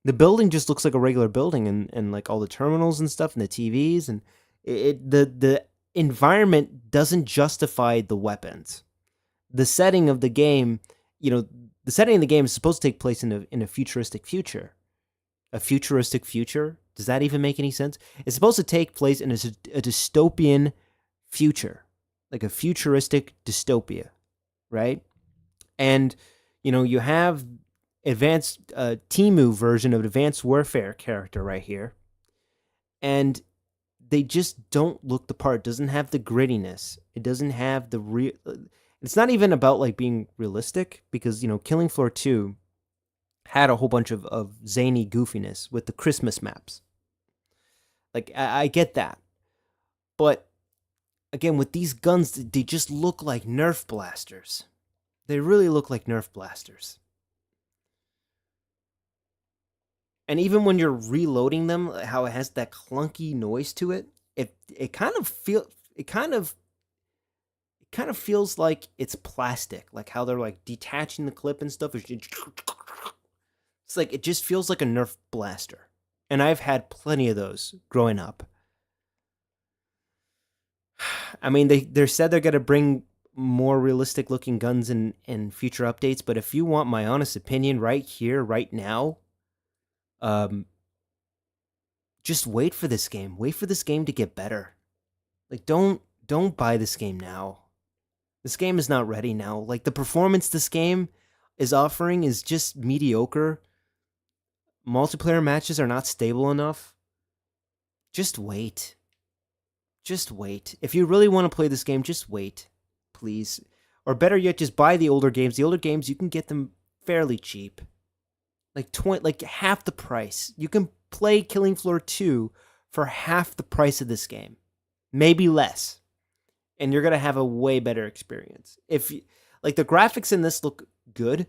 The building just looks like a regular building, and like all the terminals and stuff and the TVs, and the environment doesn't justify the weapons. The setting of the game, you know, the setting of the game is supposed to take place in a futuristic future. A futuristic future? Does that even make any sense? It's supposed to take place in a dystopian future, like a futuristic dystopia, right? And, you know, you have advanced Timu version of Advanced Warfare character right here, and they just don't look the part. It doesn't have the grittiness. It doesn't have the real. It's not even about like being realistic, because, you know, Killing Floor 2 had a whole bunch of zany goofiness with the Christmas maps. Like, I get that. But, again, with these guns, they just look like Nerf blasters. They really look like Nerf blasters. And even when you're reloading them, how it has that clunky noise to it, it kind of feels like it's plastic, like how they're like detaching the clip and stuff. It's like, it just feels like a Nerf blaster. And I've had plenty of those growing up. I mean, they said they're going to bring more realistic looking guns in future updates, but if you want my honest opinion right here, right now, just wait for this game. Wait for this game to get better. Like, don't buy this game now. This game is not ready now. Like, the performance this game is offering is just mediocre. Multiplayer matches are not stable enough. Just wait. Just wait. If you really want to play this game, just wait, please. Or better yet, just buy the older games. The older games, you can get them fairly cheap. Like half the price. You can play Killing Floor 2 for half the price of this game. Maybe less. And you're going to have a way better experience. If you, like, the graphics in this look good,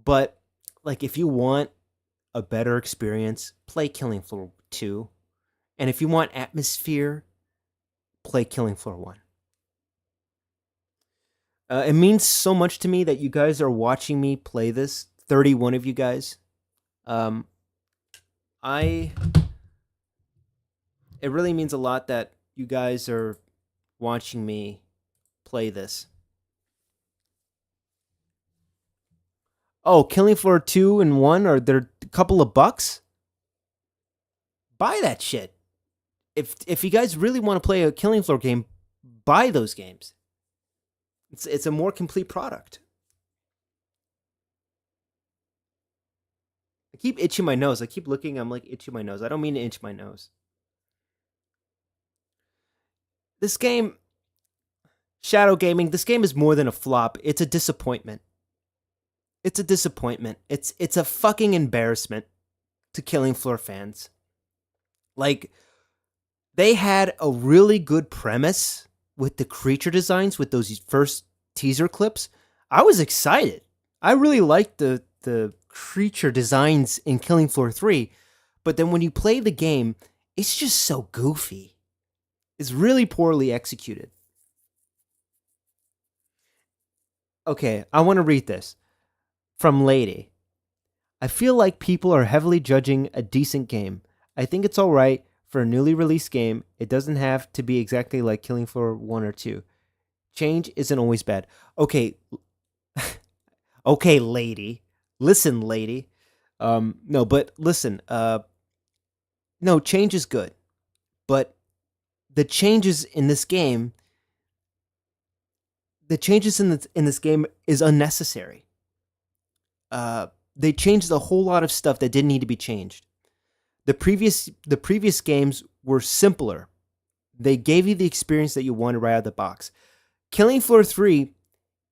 but like, if you want a better experience, play Killing Floor 2. And if you want atmosphere, play Killing Floor 1. It means so much to me that you guys are watching me play this. 31 of you guys. It really means a lot that you guys are watching me play this. Oh, Killing Floor 2 and 1, are there a couple of bucks? Buy that shit. If you guys really want to play a Killing Floor game, buy those games. It's a more complete product. I keep itching my nose. I keep looking. I'm like itching my nose. I don't mean to itch my nose. This game, Shadow Gaming, this game is more than a flop. It's a disappointment. It's a disappointment. It's a fucking embarrassment to Killing Floor fans. Like, they had a really good premise with the creature designs, with those first teaser clips. I was excited. I really liked the creature designs in Killing Floor 3, but then when you play the game, it's just so goofy. It's really poorly executed. Okay, I want to read this from Lady. I feel like people are heavily judging a decent game. I think it's alright for a newly released game. It doesn't have to be exactly like Killing Floor 1 or 2. Change isn't always bad. Okay. Okay, Lady. Listen, Lady. No, but listen. No, change is good. But the changes in this game, the changes in this game is unnecessary. They changed a whole lot of stuff that didn't need to be changed. The previous games were simpler. They gave you the experience that you wanted right out of the box. Killing Floor 3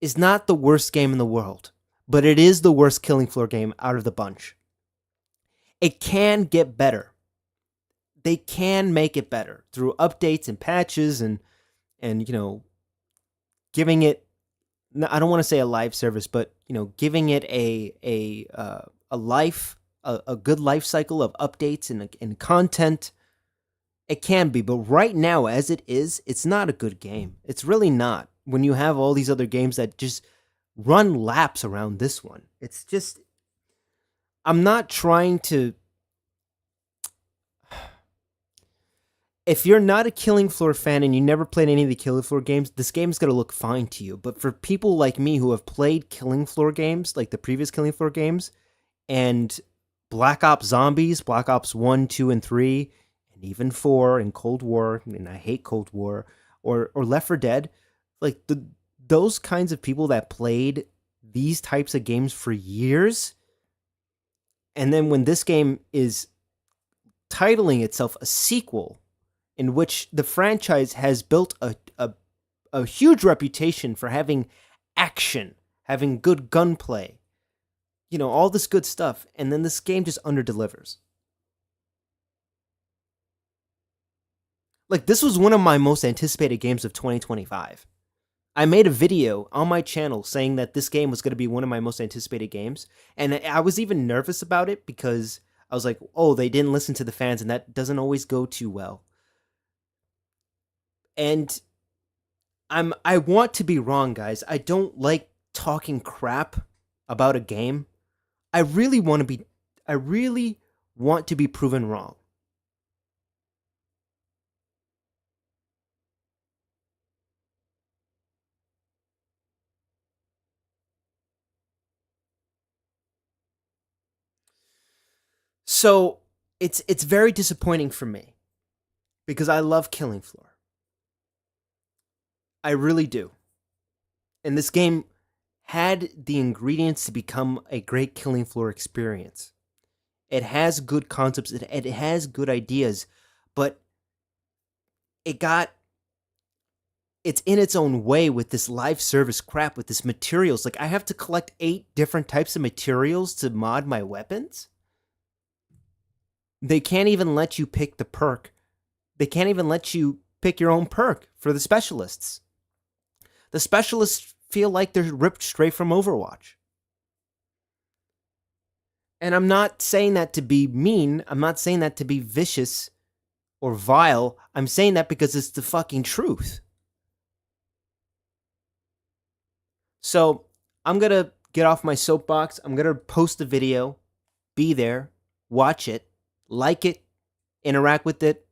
is not the worst game in the world, but it is the worst Killing Floor game out of the bunch. It can get better. They can make it better through updates and patches and giving it, I don't want to say a live service, but giving it a life, a good life cycle of updates and content. It can be, but right now, as it is, it's not a good game. It's really not. When you have all these other games that just run laps around this one, it's just, I'm not trying to. If you're not a Killing Floor fan and you never played any of the Killing Floor games, this game is going to look fine to you. But for people like me who have played Killing Floor games, like the previous Killing Floor games, and Black Ops Zombies, Black Ops 1, 2, and 3, and even 4, and Cold War, and I hate Cold War, or Left 4 Dead, like those kinds of people that played these types of games for years, and then when this game is titling itself a sequel, in which the franchise has built a huge reputation for having action, having good gunplay, all this good stuff, and then this game just underdelivers. Like, this was one of my most anticipated games of 2025. I made a video on my channel saying that this game was going to be one of my most anticipated games, and I was even nervous about it because I was like, oh, they didn't listen to the fans, and that doesn't always go too well. And I want to be wrong, guys. I don't like talking crap about a game. I really want to be proven wrong. So it's very disappointing for me because I love Killing Floor. I really do. And this game had the ingredients to become a great Killing Floor experience. It has good concepts, it has good ideas, but it's in its own way with this live service crap, with this materials. Like, I have to collect 8 different types of materials to mod my weapons. They can't even let you pick the perk. They can't even let you pick your own perk for the specialists. The specialists feel like they're ripped straight from Overwatch. And I'm not saying that to be mean. I'm not saying that to be vicious or vile. I'm saying that because it's the fucking truth. So I'm going to get off my soapbox. I'm going to post the video. Be there. Watch it. Like it. Interact with it.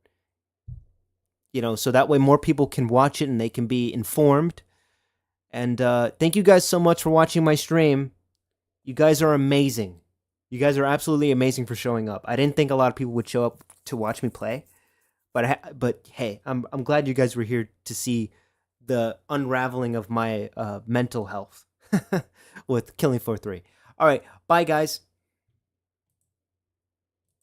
So that way more people can watch it and they can be informed. And thank you guys so much for watching my stream. You guys are amazing. You guys are absolutely amazing for showing up. I didn't think a lot of people would show up to watch me play, but hey, I'm glad you guys were here to see the unraveling of my mental health with Killing Floor 3. All right, bye guys.